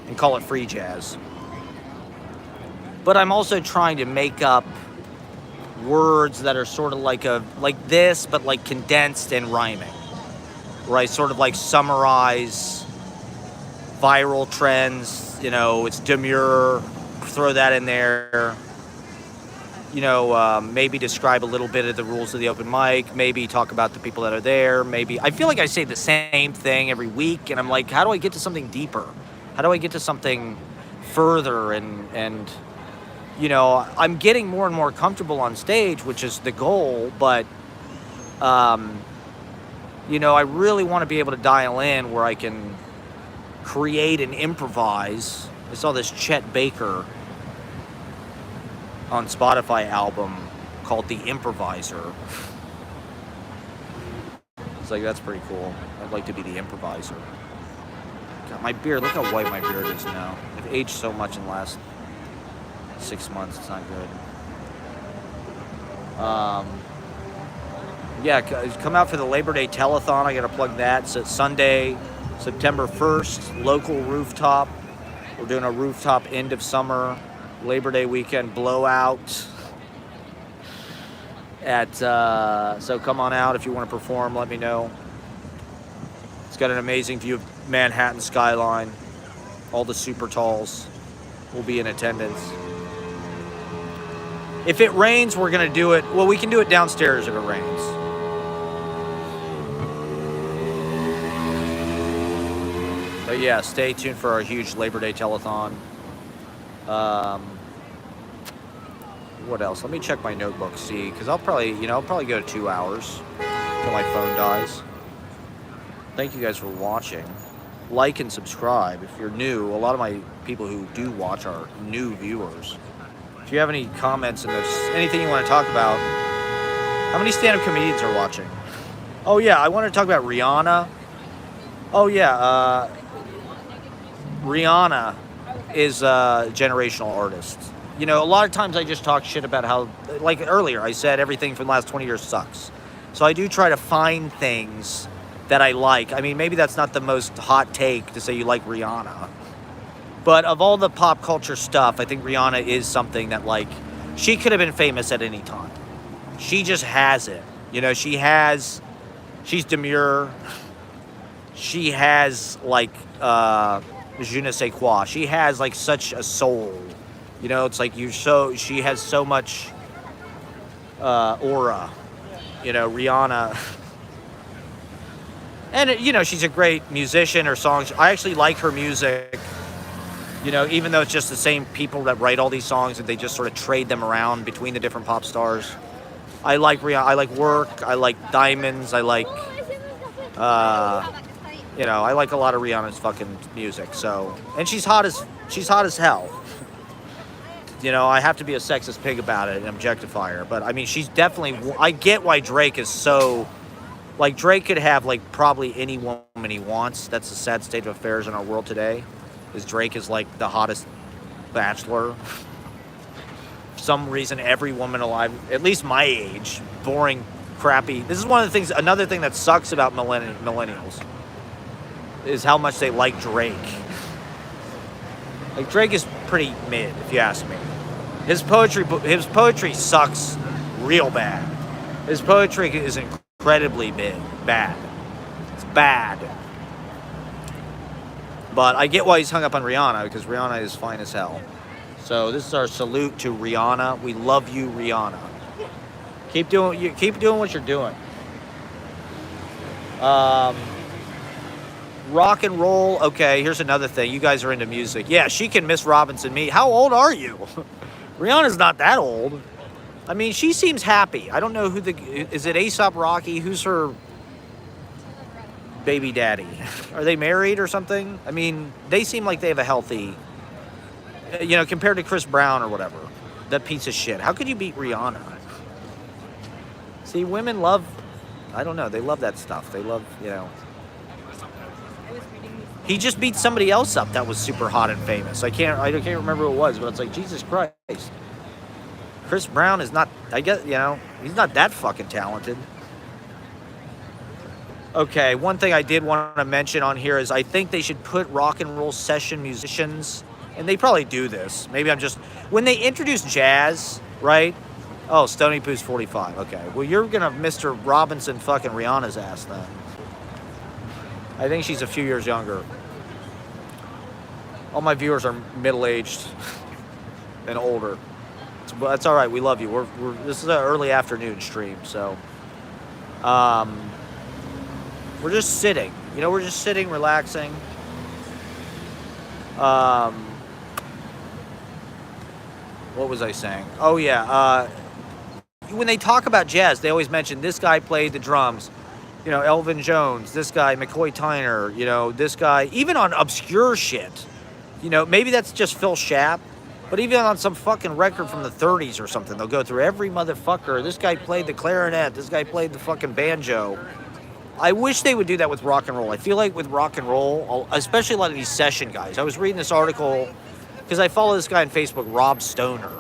and call it free jazz. But I'm also trying to make up words that are sort of like this, but like condensed and rhyming. Where I sort of like summarize viral trends, it's demure, throw that in there. Maybe describe a little bit of the rules of the open mic, maybe talk about the people that are there, maybe. I feel like I say the same thing every week, and I'm like, how do I get to something deeper? How do I get to something further? And I'm getting more and more comfortable on stage, which is the goal, but, I really want to be able to dial in where I can create and improvise. I saw this Chet Baker on Spotify album called The Improviser. It's like, that's pretty cool. I'd like to be the improviser. God, my beard, look how white my beard is now. I've aged so much in the last 6 months, it's not good. Come out for the Labor Day telethon. I gotta plug that. So it's Sunday, September 1st, local rooftop. We're doing a rooftop end of summer, Labor Day weekend blowout. So come on out if you want to perform, let me know. It's got an amazing view of Manhattan skyline. All the super talls will be in attendance. If it rains, we're going to do it. Well, we can do it downstairs if it rains. But yeah, stay tuned for our huge Labor Day telethon. What else? Let me check my notebook, see, because I'll probably go 2 hours until my phone dies. Thank you guys for watching. Like and subscribe if you're new. A lot of my people who do watch are new viewers. If you have any comments and there's anything you want to talk about, how many stand-up comedians are watching? Oh yeah, I want to talk about Rihanna. Oh yeah, Rihanna is a generational artist. You know, a lot of times I just talk shit about how, like earlier, I said everything from the last 20 years sucks. So I do try to find things that I like. I mean, maybe that's not the most hot take to say you like Rihanna. But of all the pop culture stuff, I think Rihanna is something that, like, she could have been famous at any time. She just has it. You know, she's demure. She has, like, je ne sais quoi. She has, like, such a soul. You know, it's like she has so much aura. You know, Rihanna. And, you know, she's a great musician. Her songs, I actually like her music. You know, even though it's just the same people that write all these songs and they just sort of trade them around between the different pop stars. I like Rihanna. I like Work. I like Diamonds. I like, you know, I like a lot of Rihanna's fucking music. So, and she's hot as hell. You know, I have to be a sexist pig about it and objectify her. But I mean, she's definitely. I get why Drake is so. Like, Drake could have, like, probably any woman he wants. That's the sad state of affairs in our world today. Is Drake is, like, the hottest bachelor. For some reason, every woman alive, at least my age, boring, crappy. This is one of the things, another thing that sucks about millennials is how much they like Drake. Like, Drake is pretty mid, if you ask me. His poetry sucks real bad. His poetry is incredibly bad. It's bad. But I get why he's hung up on Rihanna, because Rihanna is fine as hell. So this is our salute to Rihanna. We love you, Rihanna. Keep doing what you're doing. Rock and roll. Okay, here's another thing. You guys are into music. Yeah, she can Miss Robinson me. How old are you? Rihanna's not that old. I mean, she seems happy. I don't know is it A$AP Rocky? Who's her baby daddy? Are they married or something? I mean, they seem like they have a healthy, you know, compared to Chris Brown or whatever. That piece of shit. How could you beat Rihanna? See, women love, I don't know, they love that stuff. They love, you know. He just beat somebody else up that was super hot and famous. I can't remember who it was, but it's like, Jesus Christ. Chris Brown is not, I guess, you know, he's not that fucking talented. Okay, one thing I did want to mention on here is I think they should put rock and roll session musicians, and they probably do this. Maybe I'm just, when they introduce jazz, right? Oh, Stony Poo's 45. Okay, well, you're going to Mr. Robinson fucking Rihanna's ass then. I think she's a few years younger. All my viewers are middle-aged and older. But that's all right. We love you. This is an early afternoon stream, so we're just sitting. You know, we're just sitting, relaxing. What was I saying? Oh yeah. When they talk about jazz, they always mention this guy played the drums. You know, Elvin Jones. This guy, McCoy Tyner. You know, this guy. Even on obscure shit. You know, maybe that's just Phil Schaap. But even on some fucking record from the 30s or something, they'll go through every motherfucker. This guy played the clarinet. This guy played the fucking banjo. I wish they would do that with rock and roll. I feel like with rock and roll, especially a lot of these session guys. I was reading this article because I follow this guy on Facebook, Rob Stoner,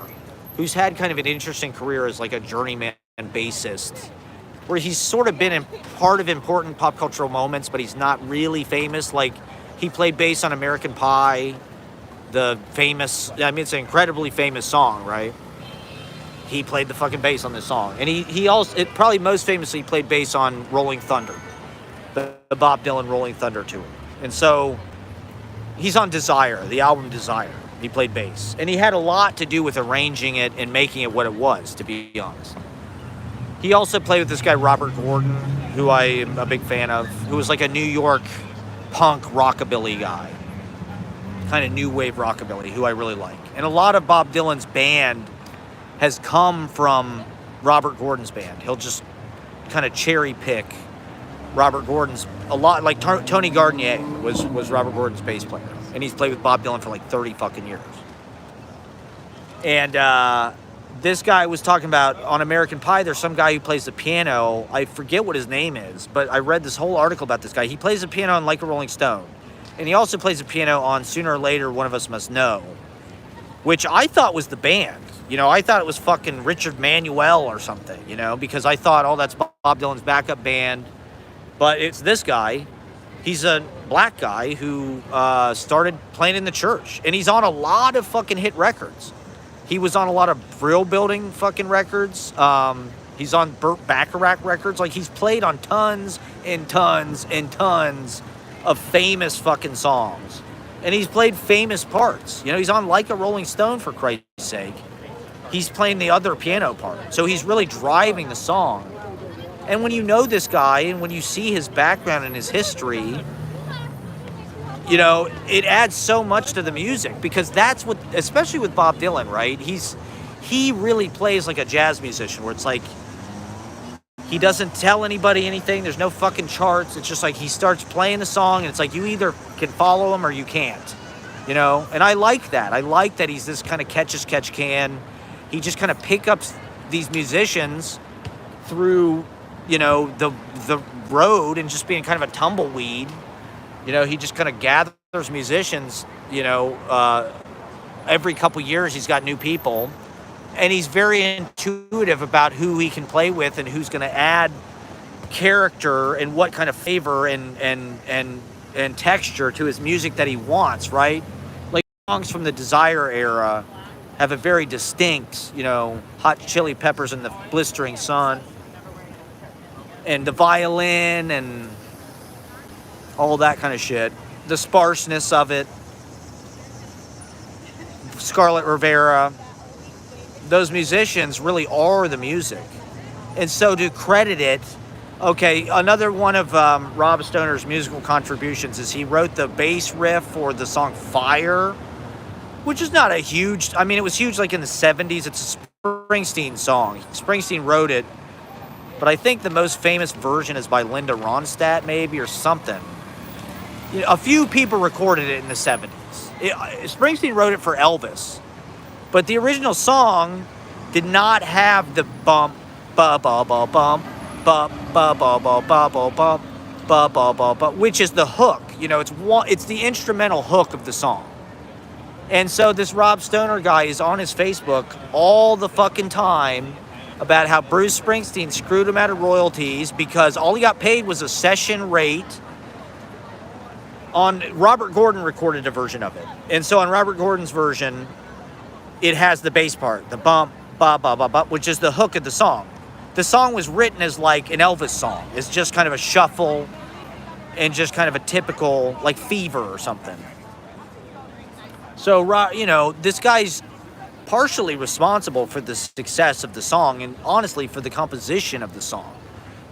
who's had kind of an interesting career as like a journeyman bassist where he's sort of been in part of important pop cultural moments, but he's not really famous. Like, he played bass on American Pie, the famous, I mean, it's an incredibly famous song, right? He played the fucking bass on this song. And he also, probably most famously played bass on Rolling Thunder, the Bob Dylan Rolling Thunder tour. And so he's on Desire, the album Desire. He played bass. And he had a lot to do with arranging it and making it what it was, to be honest. He also played with this guy, Robert Gordon, who I am a big fan of, who was like a New York punk rockabilly guy. Kind of new wave rockabilly, who I really like. And a lot of Bob Dylan's band has come from Robert Gordon's band. He'll just kind of cherry pick Robert Gordon's, a lot, like Tony Gardnier was Robert Gordon's bass player. And he's played with Bob Dylan for like 30 fucking years. And this guy was talking about, on American Pie, there's some guy who plays the piano. I forget what his name is, but I read this whole article about this guy. He plays the piano on Like a Rolling Stone. And he also plays the piano on Sooner or Later, One of Us Must Know, which I thought was the band. You know, I thought it was fucking Richard Manuel or something, you know, because I thought, oh, that's Bob Dylan's backup band. But it's this guy. He's a black guy who started playing in the church. And he's on a lot of fucking hit records. He was on a lot of Brill Building fucking records. He's on Burt Bacharach records. Like, he's played on tons and tons and tons of famous fucking songs. And he's played famous parts. You know, he's on Like a Rolling Stone, for Christ's sake. He's playing the other piano part. So he's really driving the song. And when you know this guy and when you see his background and his history, you know, it adds so much to the music, because that's what, especially with Bob Dylan, right? He really plays like a jazz musician, where it's like, he doesn't tell anybody anything. There's no fucking charts. It's just like he starts playing the song and it's like you either can follow him or you can't, you know? And I like that. I like that he's this kind of catch as catch can. He just kind of pick up these musicians through, you know, the road and just being kind of a tumbleweed. You know, he just kind of gathers musicians, you know, every couple years he's got new people. And he's very intuitive about who he can play with and who's going to add character and what kind of flavor and texture to his music that he wants, right? Like, songs from the Desire era have a very distinct, you know, Hot Chili Peppers in the Blistering Sun, and the violin and all that kind of shit. The sparseness of it. Scarlett Rivera. Those musicians really are the music. And so to credit it, okay, another one of Rob Stoner's musical contributions is he wrote the bass riff for the song Fire, which is not a huge, I mean, it was huge like in the 70s. It's a Springsteen song. Springsteen wrote it, but I think the most famous version is by Linda Ronstadt, maybe, or something. You know, a few people recorded it in the 70s. Springsteen wrote it for Elvis. But the original song did not have the bump, ba ba ba bump, ba ba ba ba ba ba bump, ba ba ba ba, which is the hook. You know, it's the instrumental hook of the song. And so this Rob Stoner guy is on his Facebook all the fucking time about how Bruce Springsteen screwed him out of royalties because all he got paid was a session rate. Robert Gordon recorded a version of it. And so on Robert Gordon's version, it has the bass part, the bump, ba, ba, ba, ba, which is the hook of the song. The song was written as like an Elvis song. It's just kind of a shuffle and just kind of a typical, like, Fever or something. So, you know, this guy's partially responsible for the success of the song and honestly for the composition of the song.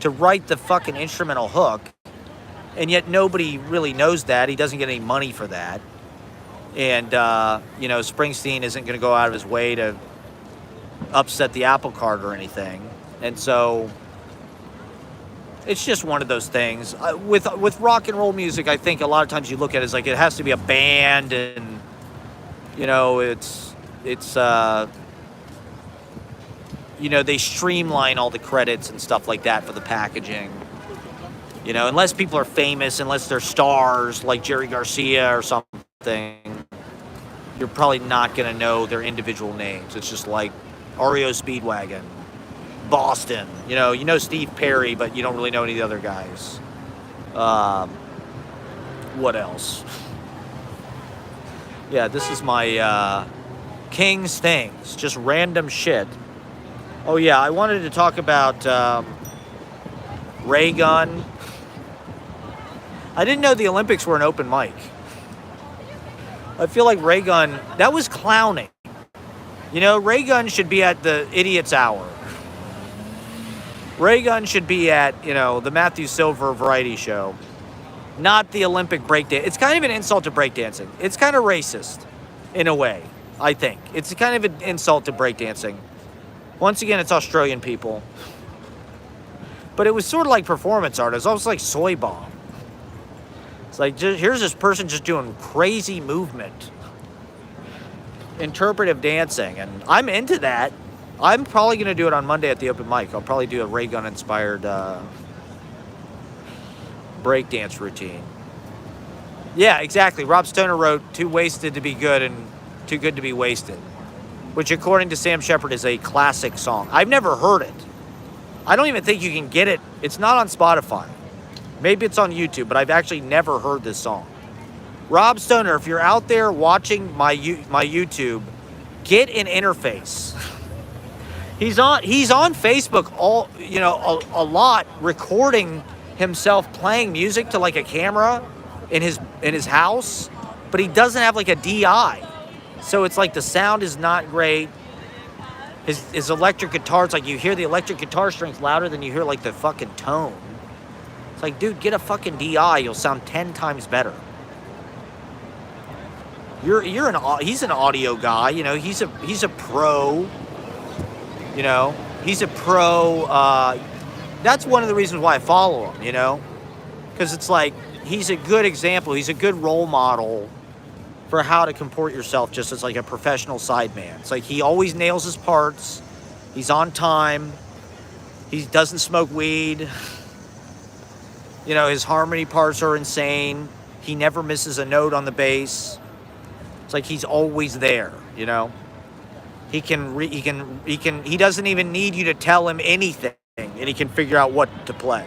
To write the fucking instrumental hook, and yet nobody really knows that. He doesn't get any money for that. And, you know, Springsteen isn't going to go out of his way to upset the apple cart or anything. And so it's just one of those things. With rock and roll music, I think a lot of times you look at it as like it has to be a band and, you know, it's you know, they streamline all the credits and stuff like that for the packaging. You know, unless people are famous, unless they're stars like Jerry Garcia or something, you're probably not going to know their individual names. It's just like REO Speedwagon, Boston. You know Steve Perry, but you don't really know any of the other guys. What else? Yeah, this is my King's Things, just random shit. Oh yeah, I wanted to talk about ray gun. I didn't know the Olympics were an open mic. I feel like ray gun, that was clowning. Ray gun should be at the Idiot's Hour. Ray gun should be at, the Matthew Silver variety show, not the Olympic breakdance. It's kind of an insult to breakdancing. It's kind of racist, in a way, I think. It's kind of an insult to breakdancing. Once again, it's Australian people. But it was sort of like performance art. It was almost like Soy Bomb. It's like, here's this person just doing crazy movement. Interpretive dancing. And I'm into that. I'm probably going to do it on Monday at the open mic. I'll probably do a ray gun inspired breakdance routine. Yeah, exactly. Rob Stoner wrote Too Wasted to Be Good and Too Good to Be Wasted, which according to Sam Shepard is a classic song. I've never heard it. I don't even think you can get it. It's not on Spotify. Maybe it's on YouTube, but I've actually never heard this song. Rob Stoner, if you're out there watching my YouTube, get an interface. He's on Facebook a lot, recording himself playing music to like a camera in his house, but he doesn't have like a DI. So it's like the sound is not great. His electric guitar, it's like you hear the electric guitar strings louder than you hear like the fucking tone. It's like, dude, get a fucking DI. You'll sound 10 times better. He's an audio guy. He's a pro. He's a pro. That's one of the reasons why I follow him. Because it's like he's a good example. He's a good role model for how to comport yourself just as like a professional sideman. It's like he always nails his parts. He's on time. He doesn't smoke weed. His harmony parts are insane. He never misses a note on the bass. It's like he's always there, He doesn't even need you to tell him anything, and he can figure out what to play.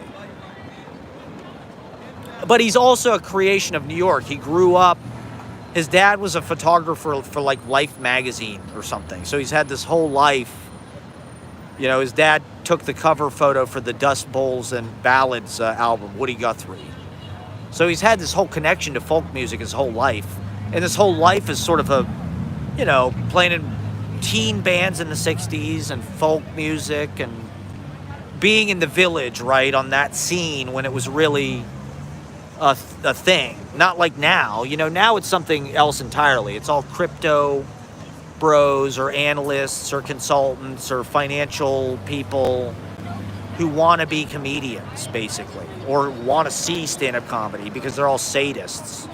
But he's also a creation of New York. He grew up, his dad was a photographer for like Life magazine or something. So he's had this whole life. His dad took the cover photo for the Dust Bowls and Ballads album, Woody Guthrie. So he's had this whole connection to folk music his whole life. And this whole life is sort of playing in teen bands in the 60s and folk music and being in the Village, right, on that scene when it was really a thing. Not like now. Now it's something else entirely. It's all crypto bros or analysts or consultants or financial people who want to be comedians, basically, or want to see stand-up comedy because they're all sadists.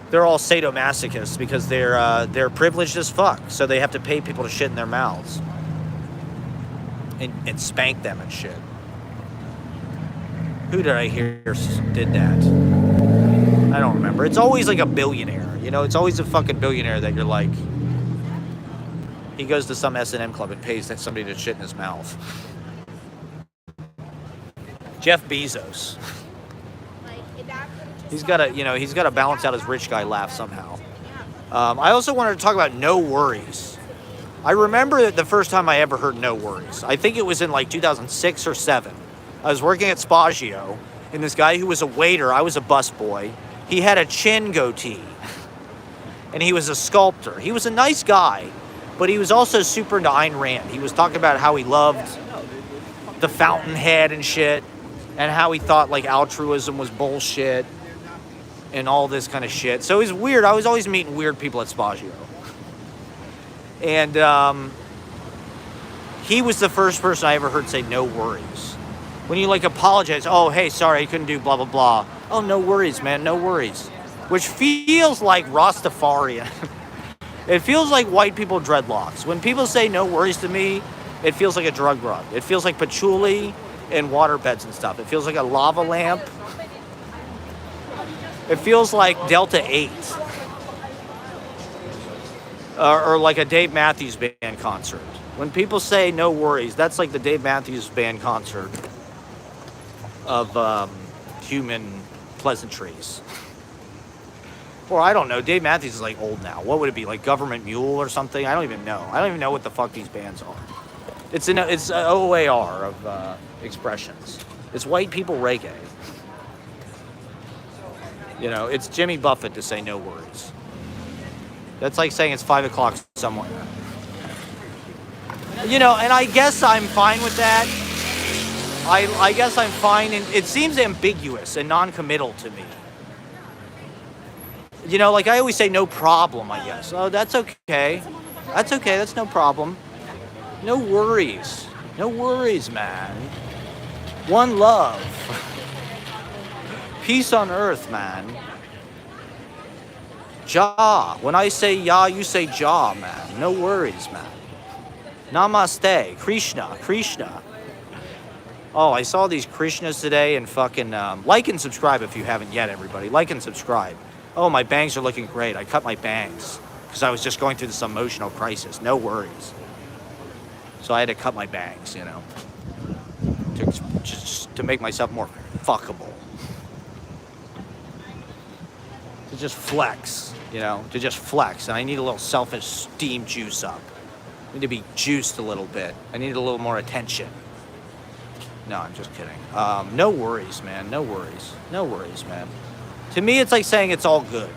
They're all sadomasochists because they're privileged as fuck, so they have to pay people to shit in their mouths and spank them and shit. Who did I hear did that? I don't remember. It's always like a billionaire, It's always a fucking billionaire that you're like, he goes to some S&M club and pays somebody to shit in his mouth. Jeff Bezos. He's got to balance out his rich guy laugh somehow. I also wanted to talk about No Worries. I remember the first time I ever heard No Worries. I think it was in like 2006 or 7. I was working at Spagio, and this guy who was a waiter, I was a busboy, he had a chin goatee, and he was a sculptor. He was a nice guy, but he was also super into Ayn Rand. He was talking about how he loved the fountainhead and shit, and how he thought like altruism was bullshit, and all this kind of shit. So it was weird. I was always meeting weird people at Spagio. And he was the first person I ever heard say no worries. When you like apologize, oh, hey, sorry, I couldn't do blah, blah, blah. Oh, no worries, man, no worries. Which feels like Rastafarian. It feels like white people dreadlocks. When people say no worries to me, it feels like a drug run. It feels like patchouli and waterbeds and stuff. It feels like a lava lamp. It feels like Delta 8. Or like a Dave Matthews Band concert. When people say no worries, that's like the Dave Matthews Band concert of human pleasantries. Or I don't know, Dave Matthews is like old now. What would it be, like Government Mule or something? I don't even know. I don't even know what the fuck these bands are. It's an OAR of expressions. It's white people reggae. You know, it's Jimmy Buffett to say no worries. That's like saying it's 5 o'clock somewhere. You know, and I guess I'm fine with that. I guess I'm fine, and it seems ambiguous and non-committal to me. You know, like I always say, no problem, I guess. Oh, that's okay. That's okay, that's no problem. No worries. No worries, man. One love. Peace on earth, man. Jah. When I say Yah, you say Jah, man. No worries, man. Namaste. Krishna. Krishna. Oh, I saw these Krishnas today and fucking... like and subscribe if you haven't yet, everybody. Like and subscribe. Oh, my bangs are looking great. I cut my bangs because I was just going through this emotional crisis. No worries. So I had to cut my bangs, you know, to make myself more fuckable. To just flex, you know, to just flex. And I need a little self-esteem juice up. I need to be juiced a little bit. I need a little more attention. No, I'm just kidding. No worries, man. No worries. No worries, man. To me, it's like saying it's all good.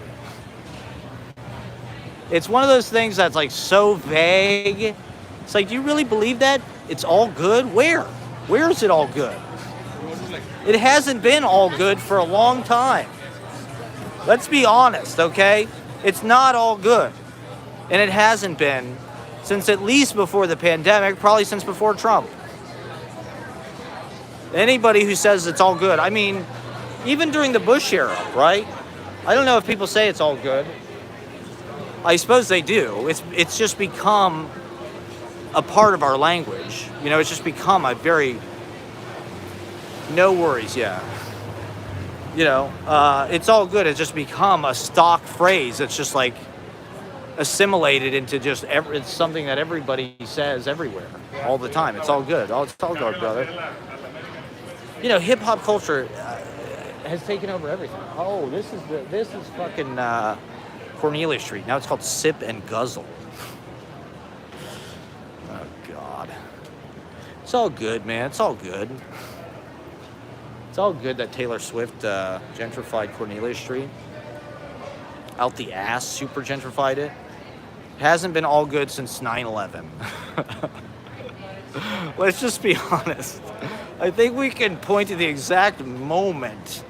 It's one of those things that's like so vague. It's like, do you really believe that? It's all good? Where? Where is it all good? It hasn't been all good for a long time. Let's be honest, okay? It's not all good. And it hasn't been since at least before the pandemic, probably since before Trump. Anybody who says it's all good, I mean, even during the Bush era, right? I don't know if people say it's all good. I suppose they do. It's just become a part of our language. You know, it's just become a very... No worries, yeah. You know, it's all good. It's just become a stock phrase. It's just like assimilated into just it's something that everybody says everywhere all the time. It's all good. It's all good, brother. You know, hip hop culture has taken over everything. Oh, this is fucking Cornelia Street. Now it's called Sip and Guzzle. Oh God. It's all good, man. It's all good. It's all good that Taylor Swift gentrified Cornelia Street. Out the ass, super gentrified it. Hasn't been all good since 9/11. Let's just be honest. I think we can point to the exact moment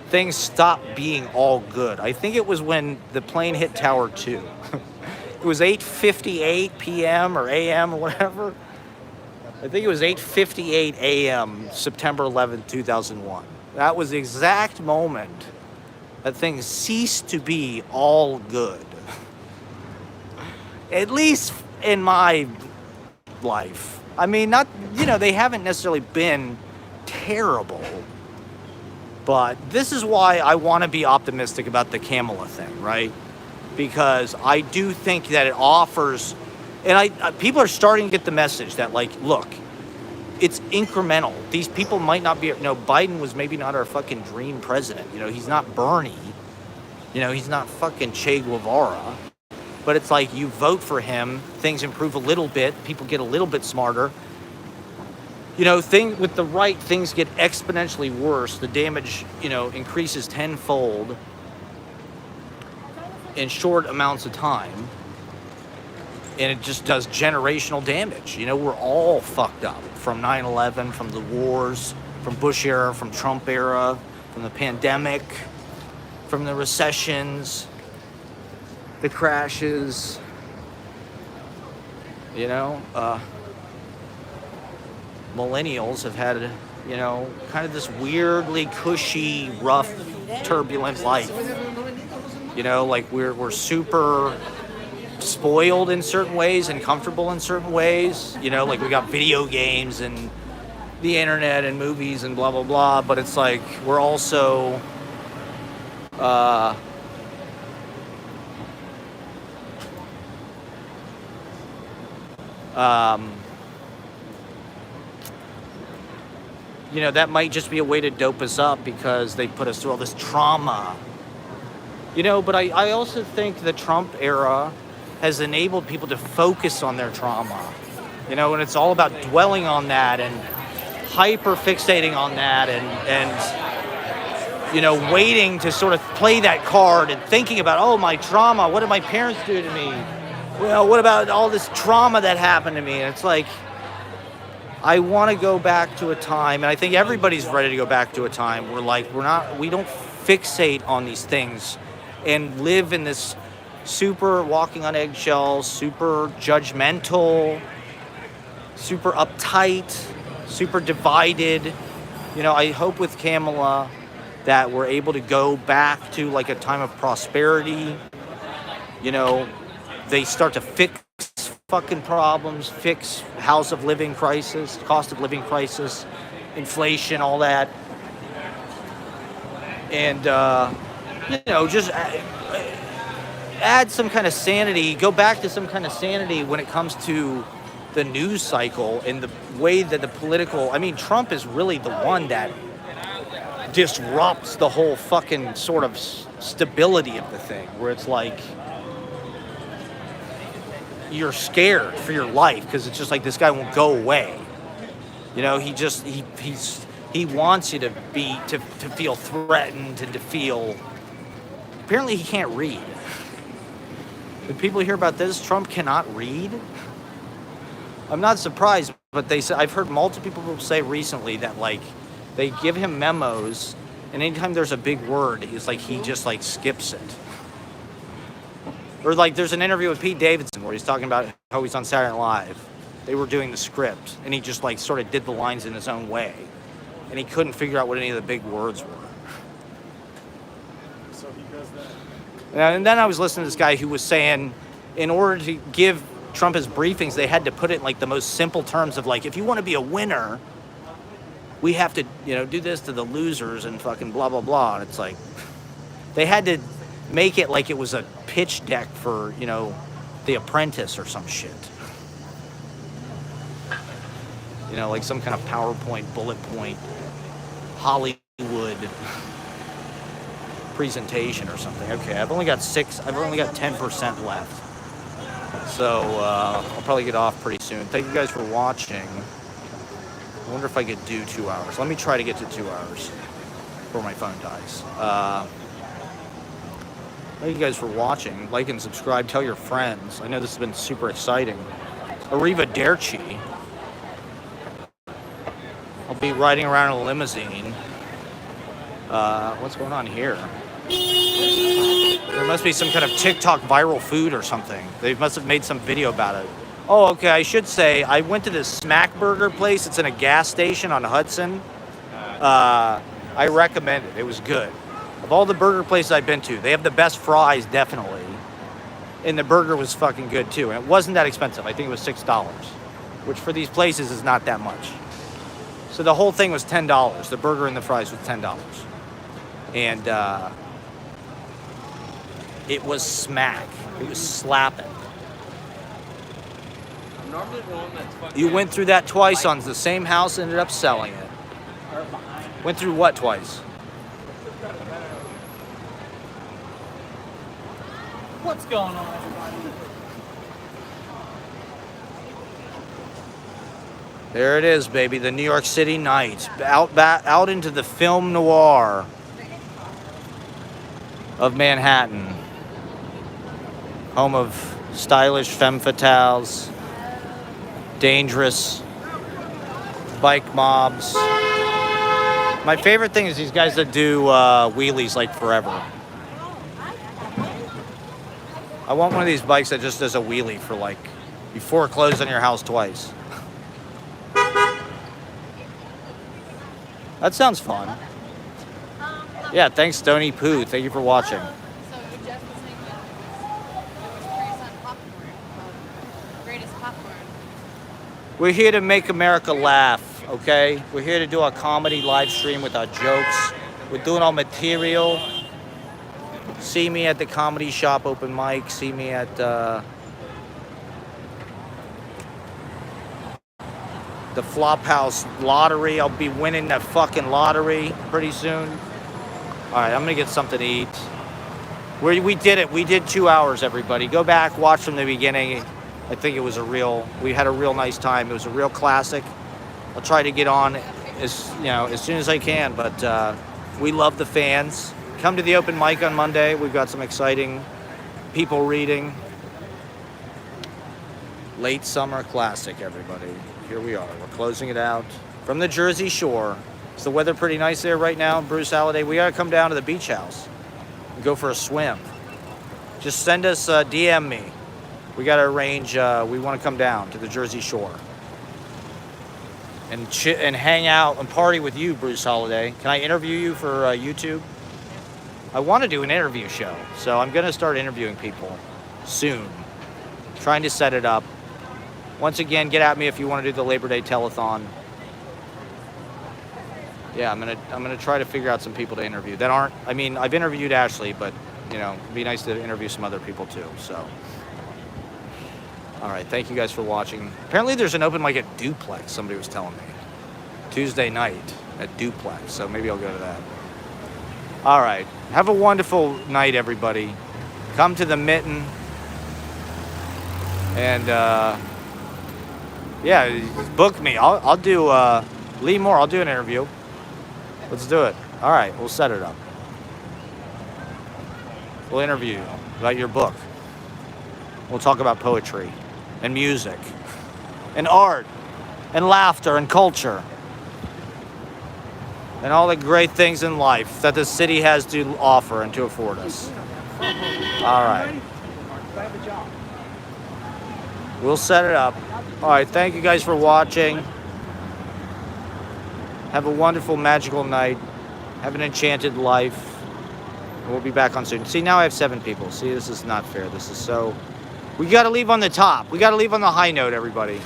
things stopped being all good. I think it was when the plane hit Tower 2. It was 8:58 p.m. or a.m. or whatever. I think it was 8:58 a.m. September 11th, 2001. That was the exact moment that things ceased to be all good. At least in my life. I mean, not, you know, they haven't necessarily been terrible. But this is why I want to be optimistic about the Kamala thing, right? Because I do think that it offers, and people are starting to get the message that, like, look, it's incremental. These people might not be, you know, Biden was maybe not our fucking dream president. You know, he's not Bernie. You know, he's not fucking Che Guevara. But it's like you vote for him, things improve a little bit, people get a little bit smarter. You know, with the right, things get exponentially worse. The damage, you know, increases tenfold in short amounts of time. And it just does generational damage. You know, we're all fucked up from 9/11, from the wars, from Bush era, from Trump era, from the pandemic, from the recessions, the crashes, you know, millennials have had, you know, kind of this weirdly cushy, rough, turbulent life. You know, like we're super spoiled in certain ways and comfortable in certain ways. You know, like we got video games and the internet and movies and blah, blah, blah. But it's like we're also... you know, that might just be a way to dope us up because they put us through all this trauma. You know, but I also think the Trump era has enabled people to focus on their trauma. You know, and it's all about dwelling on that and hyper fixating on that and you know, waiting to sort of play that card and thinking about, oh, my trauma, what did my parents do to me? Well, what about all this trauma that happened to me? And it's like, I want to go back to a time, and I think everybody's ready to go back to a time where, like, we don't fixate on these things and live in this super walking on eggshells, super judgmental, super uptight, super divided. You know, I hope with Kamala that we're able to go back to like a time of prosperity. You know, they start to fix fucking problems, fix house of living crisis, cost of living crisis, inflation, all that. And, you know, just add some kind of sanity, go back to some kind of sanity when it comes to the news cycle and the way that the political, I mean, Trump is really the one that disrupts the whole fucking sort of stability of the thing, where it's like you're scared for your life because it's just like this guy won't go away. You know, he wants you to feel threatened and to feel. Apparently, he can't read. Did people hear about this? Trump cannot read. I'm not surprised, but I've heard multiple people say recently that like they give him memos, and anytime there's a big word, it's like he just like skips it. Or like there's an interview with Pete Davidson where he's talking about how he's on Saturday Night Live. They were doing the script, and he just like sort of did the lines in his own way, and he couldn't figure out what any of the big words were. So he does that. And then I was listening to this guy who was saying, in order to give Trump his briefings, they had to put it in like the most simple terms of like, if you want to be a winner, we have to, you know, do this to the losers and fucking blah, blah, blah. And it's like, they had to make it like it was a pitch deck for, you know, The Apprentice or some shit. You know, like some kind of PowerPoint, bullet point, Hollywood presentation or something. Okay, I've only got 10% left. So, I'll probably get off pretty soon. Thank you guys for watching. I wonder if I could do 2 hours. Let me try to get to 2 hours before my phone dies. Thank you guys for watching. Like and subscribe. Tell your friends. I know this has been super exciting. Arrivederci. I'll be riding around in a limousine. What's going on here? There must be some kind of TikTok viral food or something. They must have made some video about it. Oh, okay, I should say, I went to this Smack Burger place. It's in a gas station on Hudson. I recommend it. It was good. Of all the burger places I've been to, they have the best fries, definitely. And the burger was fucking good, too. And it wasn't that expensive. I think it was $6, which for these places is not that much. So the whole thing was $10. The burger and the fries was $10. And it was smack. It was slapping. You went through that twice on the same house, ended up selling it. Went through what twice? What's going on, everybody? There it is, baby. The New York City Nights. Out into the film noir of Manhattan. Home of stylish femme fatales, dangerous bike mobs. My favorite thing is these guys that do wheelies like forever. I want one of these bikes that just does a wheelie for like, you foreclose on your house twice. That sounds fun. Yeah, thanks Stony Poo. Thank you for watching. So Jeff was saying that it was praised on popcorn, greatest popcorn. We're here to make America laugh, okay? We're here to do our comedy live stream with our jokes. We're doing our material. See me at the comedy shop open mic. See me at the Flophouse lottery. I'll be winning that fucking lottery pretty soon. All right, I'm gonna get something to eat. We did it. We did 2 hours, everybody. Go back, watch from the beginning. I think it was we had a real nice time. It was a real classic. I'll try to get on as soon as I can, but we love the fans. Come to the open mic on Monday. We've got some exciting people reading. Late summer classic, everybody. Here we are. We're closing it out from the Jersey Shore. Is the weather pretty nice there right now, Bruce Halliday? We gotta come down to the beach house and go for a swim. Just send us, DM me. We gotta arrange. We want to come down to the Jersey Shore and hang out and party with you, Bruce Halliday. Can I interview you for YouTube? I want to do an interview show, so I'm gonna start interviewing people soon. Trying to set it up. Once again, get at me if you want to do the Labor Day telethon. Yeah, I'm gonna try to figure out some people to interview that aren't. I mean, I've interviewed Ashley, but it'd be nice to interview some other people too. So, all right, thank you guys for watching. Apparently, there's an open mic at Duplex. Somebody was telling me Tuesday night at Duplex. So maybe I'll go to that. All right, have a wonderful night, everybody. Come to the Mitten, and yeah, book me. I'll do Lee Moore. I'll do an interview. Let's do it. All right, we'll set it up. We'll interview you about your book. We'll talk about poetry and music and art and laughter and culture and all the great things in life that the city has to offer and to afford us. All right. We'll set it up. All right, thank you guys for watching. Have a wonderful, magical night. Have an enchanted life. We'll be back on soon. See, now I have 7 people. See, this is not fair. This is so... We got to leave on the top. We got to leave on the high note, everybody.